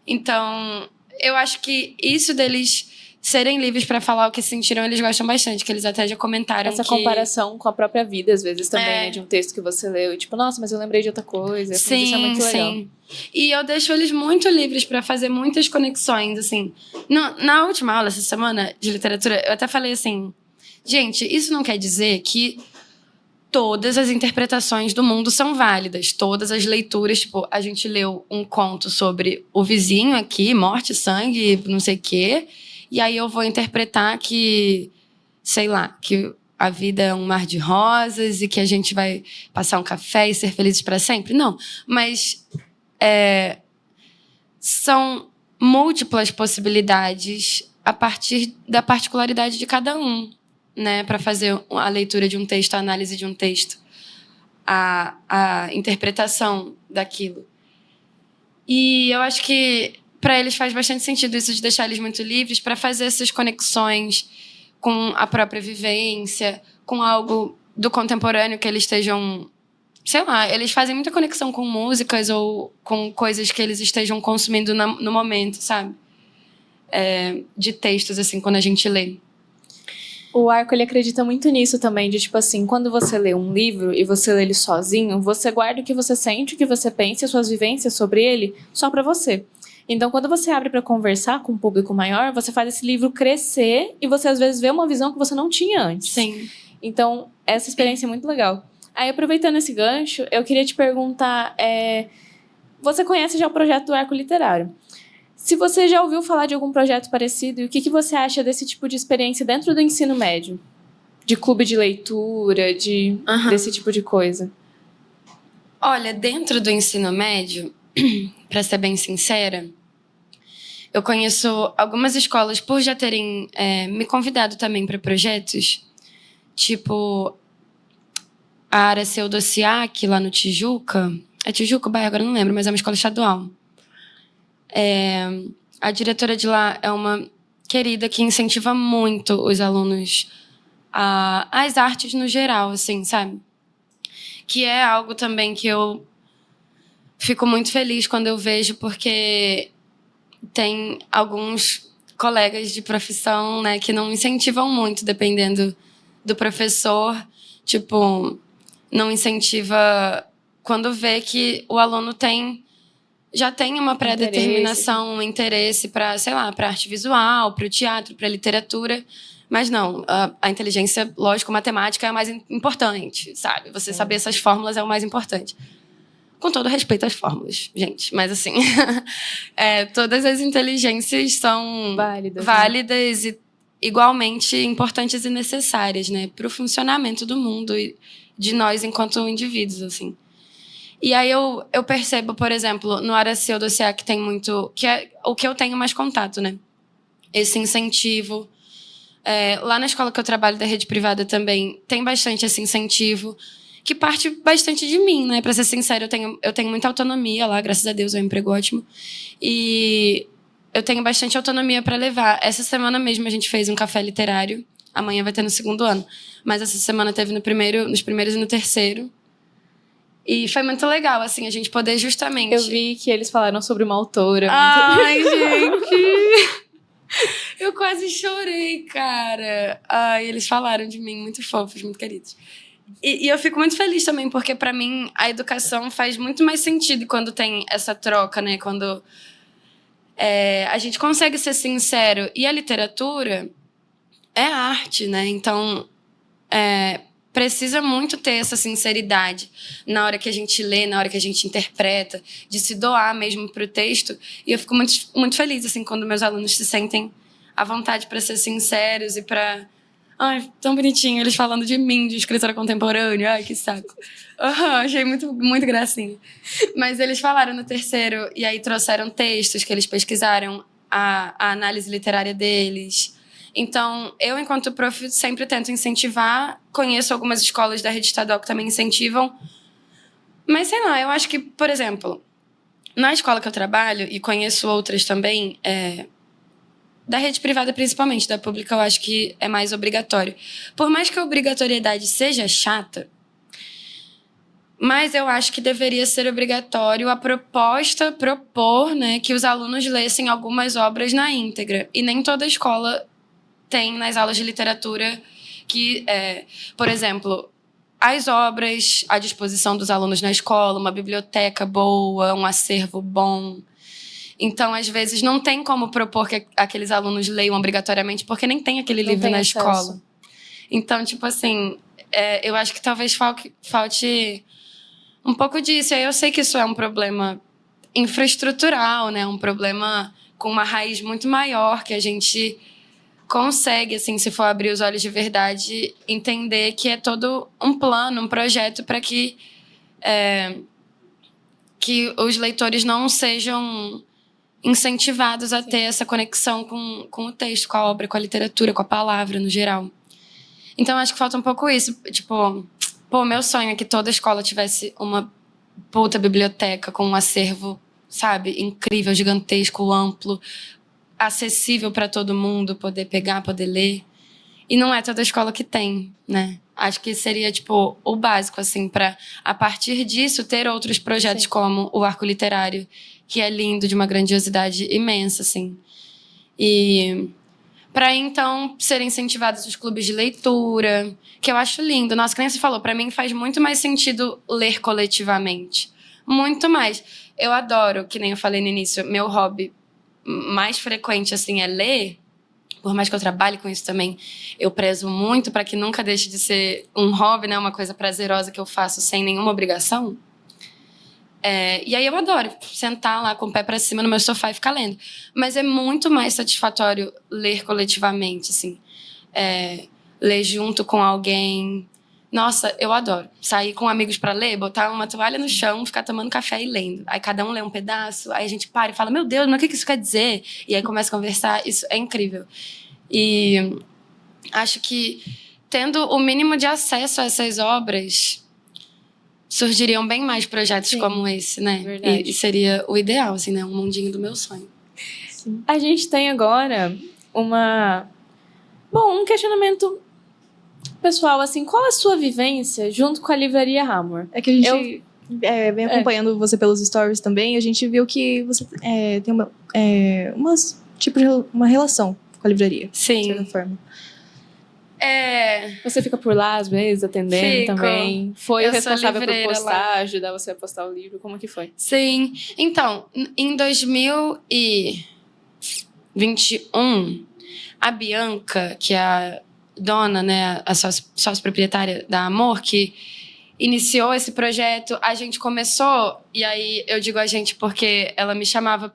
Então, eu acho que isso deles serem livres para falar o que sentiram, eles gostam bastante, que eles até já comentaram Essa que... comparação com a própria vida, às vezes, também, né? De um texto que você leu. E tipo, nossa, mas eu lembrei de outra coisa. Sim, isso é muito legal. sim. E eu deixo eles muito livres para fazer muitas conexões, assim. Na última aula, essa semana, de literatura, eu até falei assim, gente, isso não quer dizer que todas as interpretações do mundo são válidas. Todas as leituras, tipo, a gente leu um conto sobre o vizinho aqui, morte, sangue, não sei o quê, E aí eu vou interpretar que, sei lá, que a vida é um mar de rosas e que a gente vai passar um café e ser felizes para sempre. Não, mas são múltiplas possibilidades a partir da particularidade de cada um, né, para fazer a leitura de um texto, a análise de um texto, a interpretação daquilo. E eu acho que para eles faz bastante sentido isso de deixar eles muito livres para fazer essas conexões com a própria vivência, com algo do contemporâneo que eles estejam... Sei lá, eles fazem muita conexão com músicas ou com coisas que eles estejam consumindo no momento, sabe? De textos, assim, quando a gente lê. O Arco, ele acredita muito nisso também, de tipo assim, quando você lê um livro e você lê ele sozinho, você guarda o que você sente, o que você pensa, as suas vivências sobre ele, só pra você. Então, quando você abre pra conversar com um público maior, você faz esse livro crescer e você, às vezes, vê uma visão que você não tinha antes. Sim. Então, essa experiência é muito legal. Aí, aproveitando esse gancho, eu queria te perguntar, você conhece já o projeto do Arco Literário? Se você já ouviu falar de algum projeto parecido, e o que você acha desse tipo de experiência dentro do ensino médio? De clube de leitura, desse tipo de coisa? Olha, dentro do ensino médio, para ser bem sincera, eu conheço algumas escolas por já terem me convidado também para projetos, tipo a Araceu do SIAC, lá no Tijuca. É Tijuca o bairro? Agora eu não lembro, mas é uma escola estadual. A diretora de lá é uma querida que incentiva muito os alunos às artes no geral, assim, sabe? Que é algo também que eu fico muito feliz quando eu vejo, porque tem alguns colegas de profissão, né, que não incentivam muito, dependendo do professor. Tipo, não incentiva quando vê que o aluno já tem uma pré-determinação, um interesse para, sei lá, para arte visual, para o teatro, para a literatura. Mas não, a inteligência lógico-matemática é a mais importante, sabe? Você saber essas fórmulas é o mais importante. Com todo respeito às fórmulas, gente. Mas, assim, todas as inteligências são válidas e igualmente importantes e necessárias, né? Para o funcionamento do mundo e de nós enquanto indivíduos, assim. E aí eu percebo, por exemplo, no Araceu do CA que tem muito... que é o que eu tenho mais contato, né? Esse incentivo. Lá na escola que eu trabalho, da rede privada também, tem bastante esse incentivo, que parte bastante de mim, né? Pra ser sincera, eu tenho muita autonomia lá, graças a Deus, é um emprego ótimo. E eu tenho bastante autonomia para levar. Essa semana mesmo a gente fez um café literário. Amanhã vai ter no 2º ano. Mas essa semana teve nos primeiros e no 3º. E foi muito legal, assim, a gente poder justamente... Eu vi que eles falaram sobre uma autora. Ai, gente! Eu quase chorei, cara. Ai, eles falaram de mim, muito fofos, muito queridos. E eu fico muito feliz também, porque para mim a educação faz muito mais sentido quando tem essa troca, né? Quando a gente consegue ser sincero. E a literatura é arte, né? Então, precisa muito ter essa sinceridade na hora que a gente lê, na hora que a gente interpreta, de se doar mesmo para o texto. E eu fico muito, muito feliz assim, quando meus alunos se sentem à vontade para ser sinceros e para... Ai, tão bonitinho, eles falando de mim, de escritora contemporânea. Ai, que saco. Achei muito, muito gracinha. Mas eles falaram no 3º, e aí trouxeram textos que eles pesquisaram, a análise literária deles. Então, eu, enquanto prof, sempre tento incentivar. Conheço algumas escolas da rede estadual que também incentivam. Mas, sei lá, eu acho que, por exemplo, na escola que eu trabalho, e conheço outras também, da rede privada principalmente, da pública eu acho que é mais obrigatório. Por mais que a obrigatoriedade seja chata, mas eu acho que deveria ser obrigatório a propor, né, que os alunos lessem algumas obras na íntegra. E nem toda escola tem nas aulas de literatura que, por exemplo, as obras à disposição dos alunos na escola, uma biblioteca boa, um acervo bom. Então, às vezes, não tem como propor que aqueles alunos leiam obrigatoriamente, porque nem tem aquele livro na escola. Então, tipo assim, eu acho que talvez falte um pouco disso. Eu sei que isso é um problema infraestrutural, né? Um problema com uma raiz muito maior, que a gente consegue, assim, se for abrir os olhos de verdade, entender que é todo um plano, um projeto para que os leitores não sejam incentivados a ter essa conexão com o texto, com a obra, com a literatura, com a palavra, no geral. Então, acho que falta um pouco isso. Tipo, meu sonho é que toda escola tivesse uma puta biblioteca com um acervo, sabe, incrível, gigantesco, amplo, acessível para todo mundo poder pegar, poder ler. E não é toda escola que tem, né? Acho que seria, tipo, o básico, assim, para, a partir disso, ter outros projetos como o Arco Literário, que é lindo, de uma grandiosidade imensa, assim. E para, então, serem incentivados os clubes de leitura, que eu acho lindo. Nossa, que nem você falou, para mim faz muito mais sentido ler coletivamente. Muito mais. Eu adoro, que nem eu falei no início, meu hobby mais frequente, assim, é ler. Por mais que eu trabalhe com isso também, eu prezo muito para que nunca deixe de ser um hobby, né? Uma coisa prazerosa que eu faço sem nenhuma obrigação. E aí eu adoro sentar lá com o pé para cima no meu sofá e ficar lendo. Mas é muito mais satisfatório ler coletivamente, assim. Ler junto com alguém. Nossa, eu adoro. Sair com amigos para ler, botar uma toalha no chão, ficar tomando café e lendo. Aí cada um lê um pedaço, aí a gente para e fala, meu Deus, mas o que isso quer dizer? E aí começa a conversar, isso é incrível. E acho que tendo o mínimo de acesso a essas obras, surgiriam bem mais projetos como esse, né? E seria o ideal, assim, né? Um mundinho do meu sonho. Sim. A gente tem agora um questionamento pessoal, assim, qual a sua vivência junto com a Livraria Hammer? É que a gente vem acompanhando você pelos stories também, a gente viu que você tem uma relação com a livraria. Sim. De certa forma. Você fica por lá, às vezes, atendendo também. Foi o responsável por postar, lá. ajudar você a postar o livro? Como que foi? Sim. Então, em 2021, a Bianca, que é a dona, né, a sócia proprietária da Amor, que iniciou esse projeto, a gente começou, e aí eu digo a gente porque ela me chamava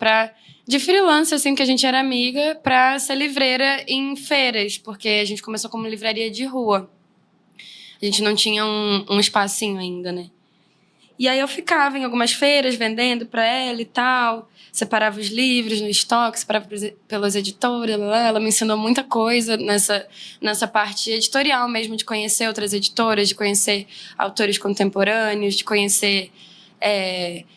de freelance, assim, que a gente era amiga, pra ser livreira em feiras, porque a gente começou como livraria de rua. A gente não tinha um espacinho ainda, né? E aí eu ficava em algumas feiras vendendo pra ela e tal, separava os livros no estoque, separava pelas editoras, ela me ensinou muita coisa nessa parte editorial mesmo, de conhecer outras editoras, de conhecer autores contemporâneos, de conhecer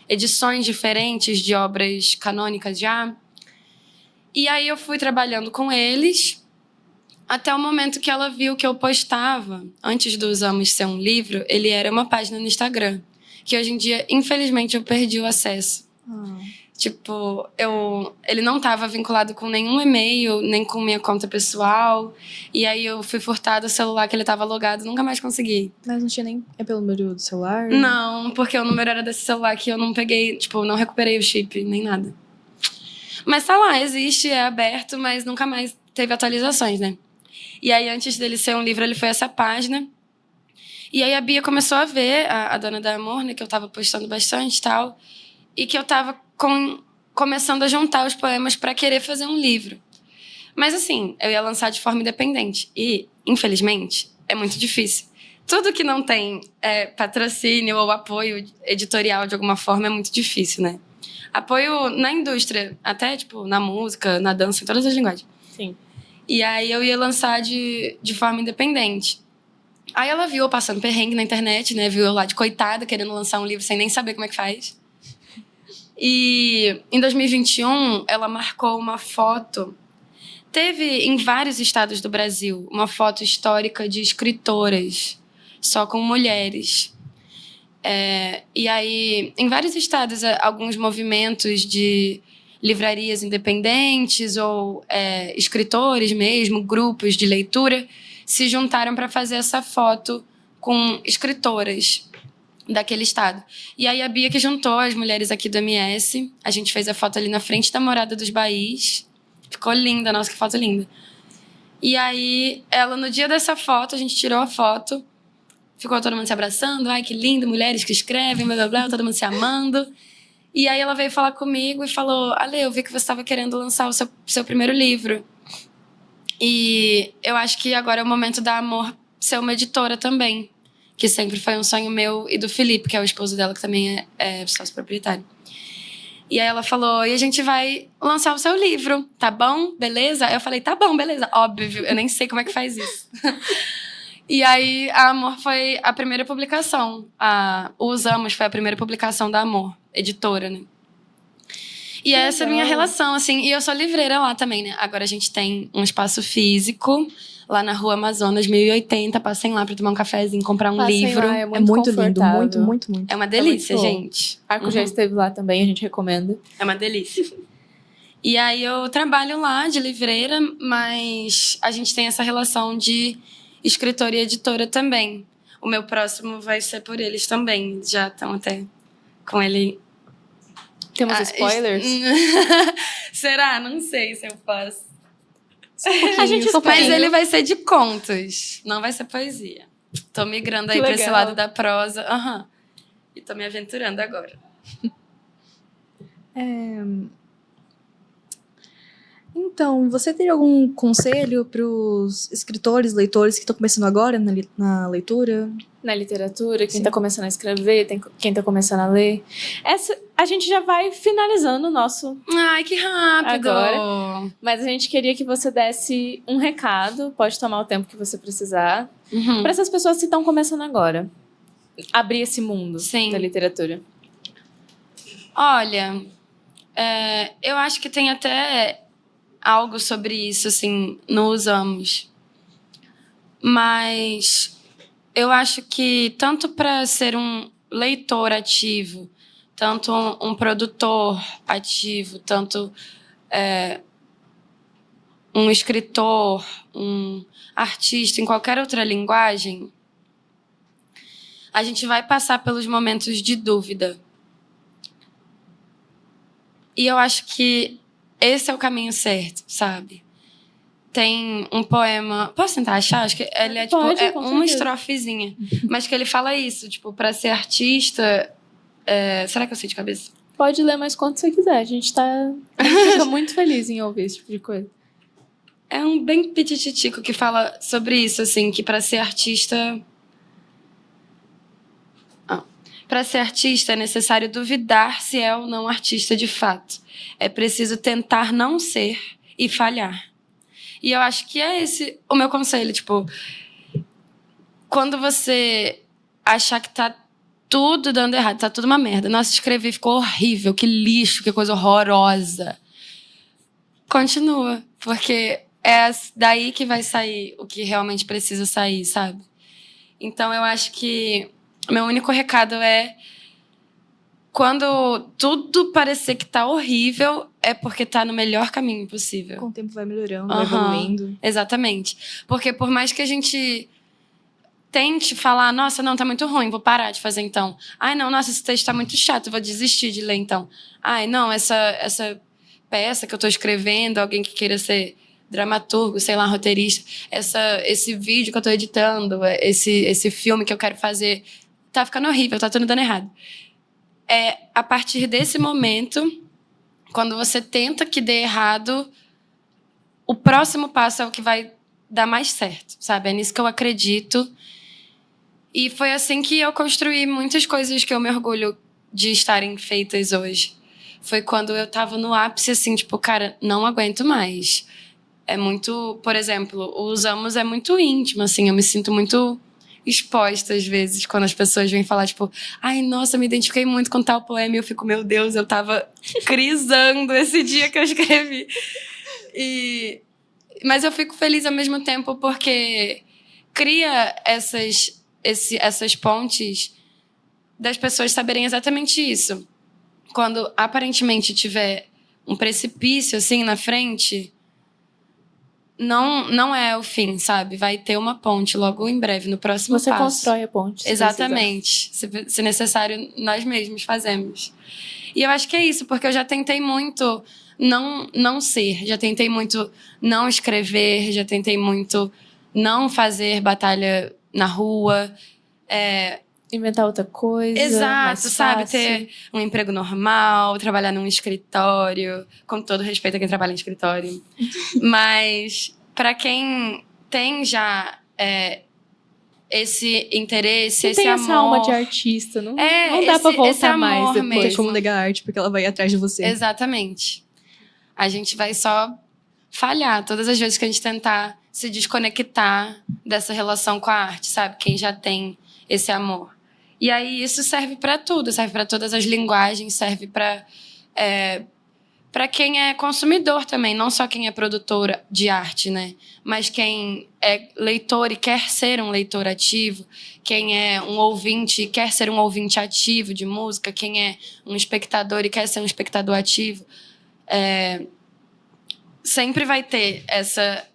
edições diferentes de obras canônicas já. E aí eu fui trabalhando com eles até o momento que ela viu que eu postava, antes do Usamos Ser um Livro, ele era uma página no Instagram, que hoje em dia, infelizmente, eu perdi o acesso. Tipo, ele não estava vinculado com nenhum e-mail, nem com minha conta pessoal. E aí eu fui furtada o celular que ele estava logado, nunca mais consegui. Mas não tinha nem... É pelo número do celular? Não, porque o número era desse celular que eu não peguei, tipo, não recuperei o chip, nem nada. Mas tá lá, existe, é aberto, mas nunca mais teve atualizações, né? E aí, antes dele ser um livro, ele foi essa página. E aí a Bia começou a ver, a dona da Amor, né, que eu tava postando bastante e tal, e que eu tava começando a juntar os poemas para querer fazer um livro. Mas assim, eu ia lançar de forma independente. E, infelizmente, é muito difícil. Tudo que não tem patrocínio ou apoio editorial de alguma forma é muito difícil, né? Apoio na indústria, até tipo na música, na dança, em todas as linguagens. Sim. E aí eu ia lançar de forma independente. Aí ela viu eu passando perrengue na internet, né? Viu eu lá de coitada, querendo lançar um livro sem nem saber como é que faz. E em 2021, ela marcou uma foto. Teve em vários estados do Brasil uma foto histórica de escritoras, só com mulheres. E aí, em vários estados, alguns movimentos de livrarias independentes ou escritores mesmo, grupos de leitura, se juntaram para fazer essa foto com escritoras daquele estado. E aí a Bia que juntou as mulheres aqui do MS, a gente fez a foto ali na frente da Morada dos Baís. Ficou linda, nossa, que foto linda. E aí, ela, no dia dessa foto, a gente tirou a foto, ficou todo mundo se abraçando, ai, que lindo, mulheres que escrevem, blá, blá, blá, todo mundo se amando. E aí ela veio falar comigo e falou, Ale, eu vi que você estava querendo lançar o seu primeiro livro. E eu acho que agora é o momento da Amor ser uma editora também, que sempre foi um sonho meu e do Felipe, que é o esposo dela, que também é sócio proprietário. E aí ela falou, e a gente vai lançar o seu livro, tá bom? Beleza? Eu falei, tá bom, beleza. Óbvio, eu nem sei como é que faz isso. E aí a Amor foi a primeira publicação. O Usamos foi a primeira publicação da Amor, editora, né? E essa é a minha relação, assim. E eu sou livreira lá também, né? Agora a gente tem um espaço físico lá na Rua Amazonas, 1080. Passem lá pra tomar um cafezinho, comprar um Passem livro. lá, é É muito lindo, confortável. muito, muito, muito. É uma delícia, muito bom. gente. Arco já esteve lá também, a gente recomenda. É uma delícia. E aí eu trabalho lá de livreira, mas a gente tem essa relação de escritora e editora também. O meu próximo vai ser por eles também. Já estão até com ele. Temos spoilers? Será? Não sei se eu posso. A gente Mas ele vai ser de contos, não vai ser poesia. Tô migrando aí Que pra esse legal. lado da prosa. E tô me aventurando agora. Então, você teria algum conselho para os escritores, leitores que estão começando agora na leitura? Na literatura, quem Sim. tá começando a escrever, quem tá começando a ler. A gente já vai finalizando o nosso, Ai, que rápido! Agora. mas a gente queria que você desse um recado, pode tomar o tempo que você precisar, Uhum. para essas pessoas que estão começando agora. Abrir esse mundo Sim. da literatura. Olha, eu acho que tem até algo sobre isso, assim, no Usamos. Mas eu acho que tanto para ser um leitor ativo, tanto um produtor ativo, tanto um escritor, um artista, em qualquer outra linguagem, a gente vai passar pelos momentos de dúvida. E eu acho que esse é o caminho certo, sabe? Tem um poema... Posso tentar achar? Acho que ele é, tipo, Pode, com uma certeza. estrofezinha. Mas que ele fala isso, tipo, pra ser artista... será que eu sei de cabeça? Pode ler mais quanto você quiser. A gente fica muito feliz em ouvir esse tipo de coisa. É um bem pitititico que fala sobre isso, assim, que pra ser artista... Para ser artista é necessário duvidar se é ou não artista de fato. É preciso tentar não ser e falhar. E eu acho que é esse o meu conselho, tipo, quando você achar que tá tudo dando errado, tá tudo uma merda. Nossa, escrevi, ficou horrível, que lixo, que coisa horrorosa. Continua, porque é daí que vai sair o que realmente precisa sair, sabe? Então eu acho que o meu único recado é: quando tudo parecer que tá horrível, é porque tá no melhor caminho possível. Com o tempo vai melhorando, vai evoluindo. Exatamente. Porque por mais que a gente tente falar, nossa, não, tá muito ruim, vou parar de fazer então. Ai, não, nossa, esse texto tá muito chato, vou desistir de ler então. Ai, não, essa peça que eu tô escrevendo, alguém que queira ser dramaturgo, sei lá, roteirista, esse vídeo que eu tô editando, esse filme que eu quero fazer, tá ficando horrível, tá tudo dando errado. É a partir desse momento, quando você tenta que dê errado, o próximo passo é o que vai dar mais certo, sabe? É nisso que eu acredito. E foi assim que eu construí muitas coisas que eu me orgulho de estarem feitas hoje. Foi quando eu tava no ápice, assim, tipo, cara, não aguento mais. É muito, por exemplo, o Usamos é muito íntimo, assim, eu me sinto muito exposta às vezes, quando as pessoas vêm falar, tipo, ai, nossa, me identifiquei muito com tal poema, e eu fico, meu Deus, eu tava crisando esse dia que eu escrevi. Mas eu fico feliz ao mesmo tempo porque cria essas pontes das pessoas saberem exatamente isso. Quando aparentemente tiver um precipício assim na frente, não é o fim, sabe? Vai ter uma ponte logo em breve, no próximo Você passo. constrói a ponte. se Exatamente. Se necessário, nós mesmos fazemos. E eu acho que é isso, porque eu já tentei muito não ser, já tentei muito não escrever, já tentei muito não fazer batalha na rua. precisar. Inventar outra coisa. Exato, mais sabe? fácil. Ter um emprego normal, trabalhar num escritório, com todo respeito a quem trabalha em escritório. Mas para quem tem já esse interesse, Não esse tem amor. essa alma de artista, não dá pra esse voltar amor mais depois. Não tem como mesmo. negar a arte, porque ela vai atrás de você. Exatamente. A gente vai só falhar todas as vezes que a gente tentar se desconectar dessa relação com a arte, sabe? Quem já tem esse amor. E aí isso serve para tudo, serve para todas as linguagens, serve para quem é consumidor também, não só quem é produtora de arte, né? Mas quem é leitor e quer ser um leitor ativo, quem é um ouvinte e quer ser um ouvinte ativo de música, quem é um espectador e quer ser um espectador ativo. Sempre vai ter essa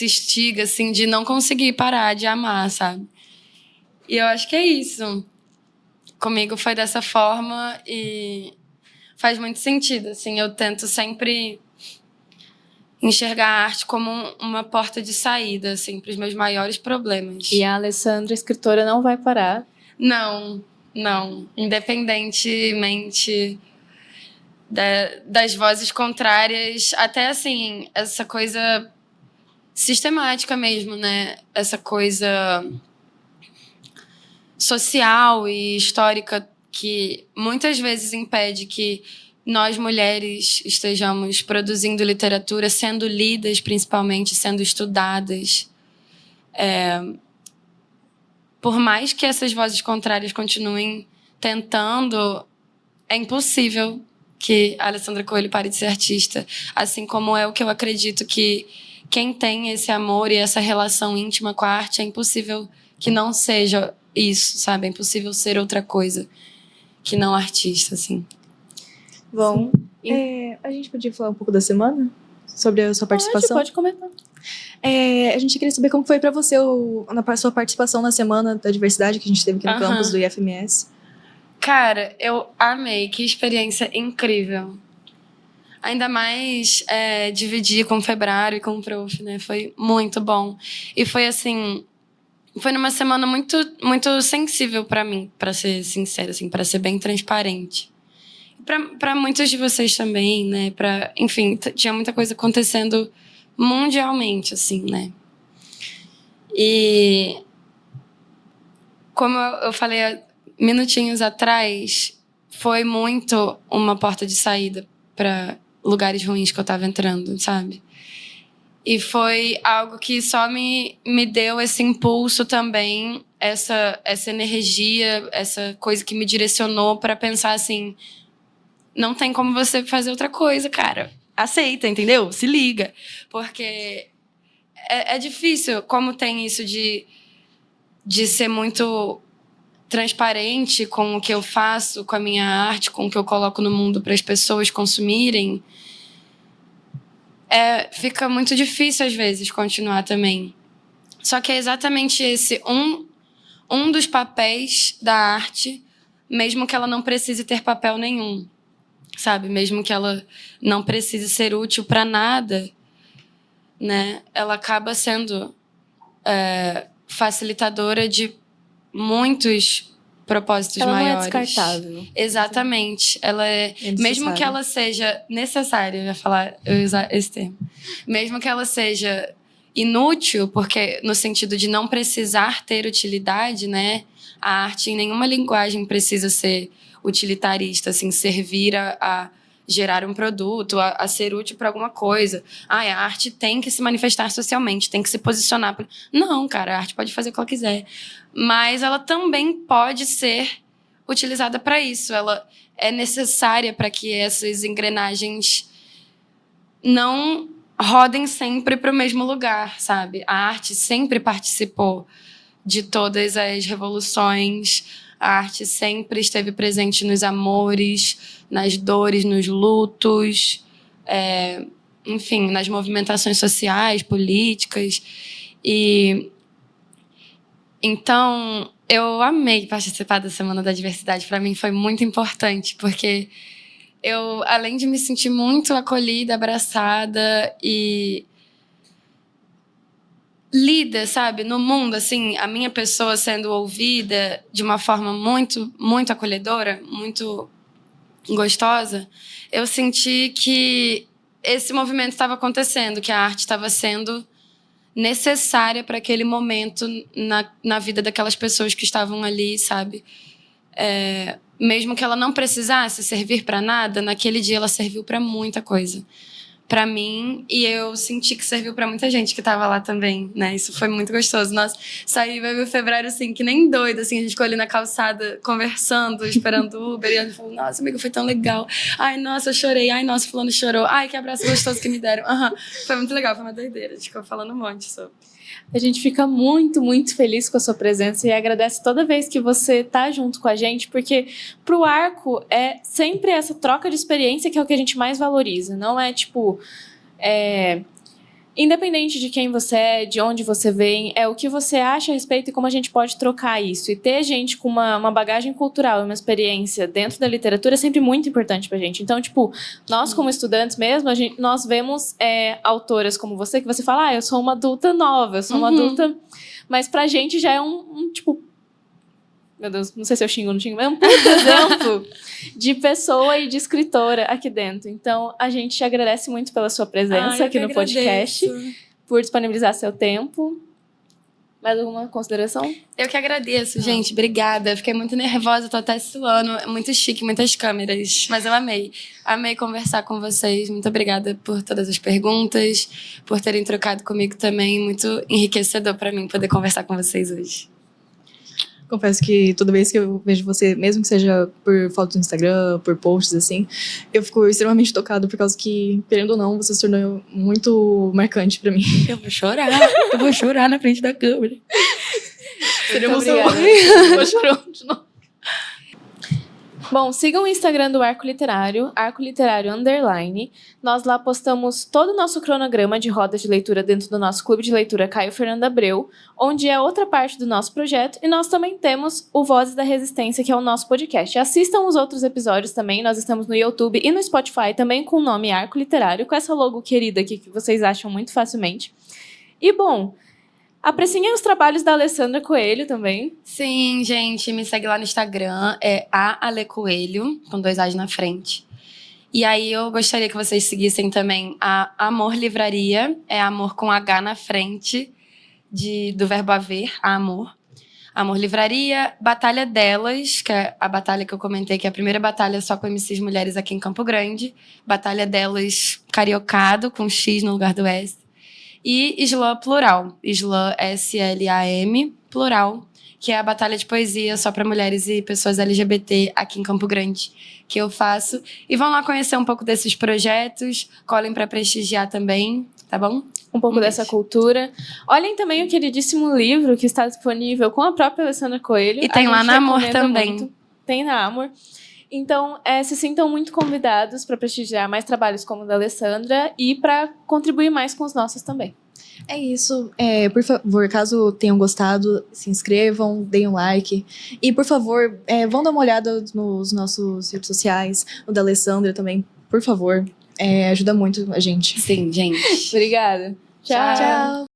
estiga, assim, de não conseguir parar de amar, sabe? E eu acho que é isso. Comigo foi dessa forma e faz muito sentido, assim. Eu tento sempre enxergar a arte como uma porta de saída, assim, para os meus maiores problemas. E a Alessandra, escritora, não vai parar. Não. Independentemente das vozes contrárias, até, assim, essa coisa sistemática mesmo, né? Essa coisa social e histórica que muitas vezes impede que nós mulheres estejamos produzindo literatura, sendo lidas principalmente, sendo estudadas. Por mais que essas vozes contrárias continuem tentando, é impossível que a Alessandra Coelho pare de ser artista. Assim como é o que eu acredito que quem tem esse amor e essa relação íntima com a arte, é impossível que não seja isso, sabe? É impossível ser outra coisa que não artista, assim. Bom, A gente podia falar um pouco da semana? Sobre a sua participação? pode comentar. A gente queria saber como foi pra você na sua participação na Semana da Diversidade que a gente teve aqui no campus do IFMS. Cara, eu amei. Que experiência incrível. Ainda mais dividir com o Febrário e com o Prof, né? Foi muito bom. E foi assim... Foi numa semana muito, muito sensível pra mim, pra ser sincera, assim, pra ser bem transparente. Pra muitos de vocês também, né? Enfim, tinha muita coisa acontecendo mundialmente, assim, né? E como eu falei há minutinhos atrás, foi muito uma porta de saída para lugares ruins que eu tava entrando, sabe? E foi algo que só me deu esse impulso também, essa energia, essa coisa que me direcionou para pensar assim, não tem como você fazer outra coisa, cara. Aceita, entendeu? Se liga. Porque é difícil, como tem isso de ser muito transparente com o que eu faço, com a minha arte, com o que eu coloco no mundo para as pessoas consumirem. Fica muito difícil, às vezes, continuar também. Só que é exatamente esse um dos papéis da arte, mesmo que ela não precise ter papel nenhum, sabe? Mesmo que ela não precise ser útil para nada, né? Ela acaba sendo facilitadora de muitos propósitos ela maiores. Ela não é descartável. Exatamente. Ela mesmo que ela seja necessária, eu ia falar, eu ia usar esse termo. Mesmo que ela seja inútil, porque no sentido de não precisar ter utilidade, né? A arte em nenhuma linguagem precisa ser utilitarista, assim, servir a gerar um produto, a ser útil para alguma coisa. A arte tem que se manifestar socialmente, tem que se posicionar. Não, cara, a arte pode fazer o que ela quiser. Mas ela também pode ser utilizada para isso. Ela é necessária para que essas engrenagens não rodem sempre para o mesmo lugar, sabe? A arte sempre participou de todas as revoluções. A arte sempre esteve presente nos amores, nas dores, nos lutos, enfim, nas movimentações sociais, políticas. E então, eu amei participar da Semana da Diversidade. Para mim foi muito importante, porque eu, além de me sentir muito acolhida, abraçada e lida, sabe, no mundo, assim, a minha pessoa sendo ouvida de uma forma muito, muito acolhedora, muito gostosa, eu senti que esse movimento estava acontecendo, que a arte estava sendo necessária para aquele momento na vida daquelas pessoas que estavam ali, sabe? Mesmo que ela não precisasse servir para nada, naquele dia ela serviu para muita coisa. Para mim, e eu senti que serviu para muita gente que tava lá também, né? Isso foi muito gostoso. Nossa, saí em fevereiro, assim, que nem doida, assim, a gente ficou ali na calçada conversando, esperando o Uber, e a gente falou, nossa, amiga, foi tão legal. Ai, nossa, eu chorei. Ai, nossa, fulano chorou. Ai, que abraço gostoso que me deram. Foi muito legal, foi uma doideira. A gente ficou falando um monte sobre. A gente fica muito, muito feliz com a sua presença e agradece toda vez que você tá junto com a gente, porque pro Arco é sempre essa troca de experiência que é o que a gente mais valoriza. Não é tipo... independente de quem você é, de onde você vem, é o que você acha a respeito e como a gente pode trocar isso. E ter gente com uma bagagem cultural e uma experiência dentro da literatura é sempre muito importante pra gente. Então, tipo, nós como estudantes mesmo, nós vemos autoras como você, que você fala, eu sou uma adulta nova, eu sou uma adulta... Mas pra gente já é tipo... Meu Deus, não sei se eu xingo ou não xingo, mas é um puto exemplo de pessoa e de escritora aqui dentro. Então, a gente te agradece muito pela sua presença aqui no podcast, por disponibilizar seu tempo. Mais alguma consideração? Eu que agradeço, gente. Obrigada. Fiquei muito nervosa, tô até suando. É muito chique, muitas câmeras. Mas eu amei. Amei conversar com vocês. Muito obrigada por todas as perguntas, por terem trocado comigo também. Muito enriquecedor para mim poder conversar com vocês hoje. Confesso que toda vez que eu vejo você, mesmo que seja por foto do Instagram, por posts, assim, eu fico extremamente tocado por causa que, querendo ou não, você se tornou muito marcante pra mim. Eu vou chorar na frente da câmera. Seria emocionante. Vou chorar de novo. Bom, sigam o Instagram do Arco Literário, Arco Literário _. Nós lá postamos todo o nosso cronograma de rodas de leitura dentro do nosso clube de leitura Caio Fernando Abreu, onde é outra parte do nosso projeto, e nós também temos o Vozes da Resistência, que é o nosso podcast. Assistam os outros episódios também, nós estamos no YouTube e no Spotify, também com o nome Arco Literário, com essa logo querida aqui que vocês acham muito facilmente. E, bom... apreciem os trabalhos da Alessandra Coelho também. Sim, gente, me segue lá no Instagram, é @alecoelho, com 2 A's na frente. E aí eu gostaria que vocês seguissem também a Amor Livraria, é amor com H na frente, do verbo haver, amor. Amor Livraria, Batalha Delas, que é a batalha que eu comentei, que é a primeira batalha só com MCs mulheres aqui em Campo Grande. Batalha Delas cariocado, com X no lugar do S. E Slam Plural, Slam SLAM Plural, que é a batalha de poesia só para mulheres e pessoas LGBT aqui em Campo Grande, que eu faço. E vão lá conhecer um pouco desses projetos, colhem para prestigiar também, tá bom? Um pouco dessa cultura. Olhem também o queridíssimo livro que está disponível com a própria Alessandra Coelho. E tem lá na Amor também. Muito. Tem na Amor. Então, se sintam muito convidados para prestigiar mais trabalhos como o da Alessandra e para contribuir mais com os nossos também. É isso. Por favor, caso tenham gostado, se inscrevam, deem um like. E, por favor, vão dar uma olhada nos nossos redes sociais, no da Alessandra também, por favor. Ajuda muito a gente. Sim, gente. Obrigada. Tchau. Tchau.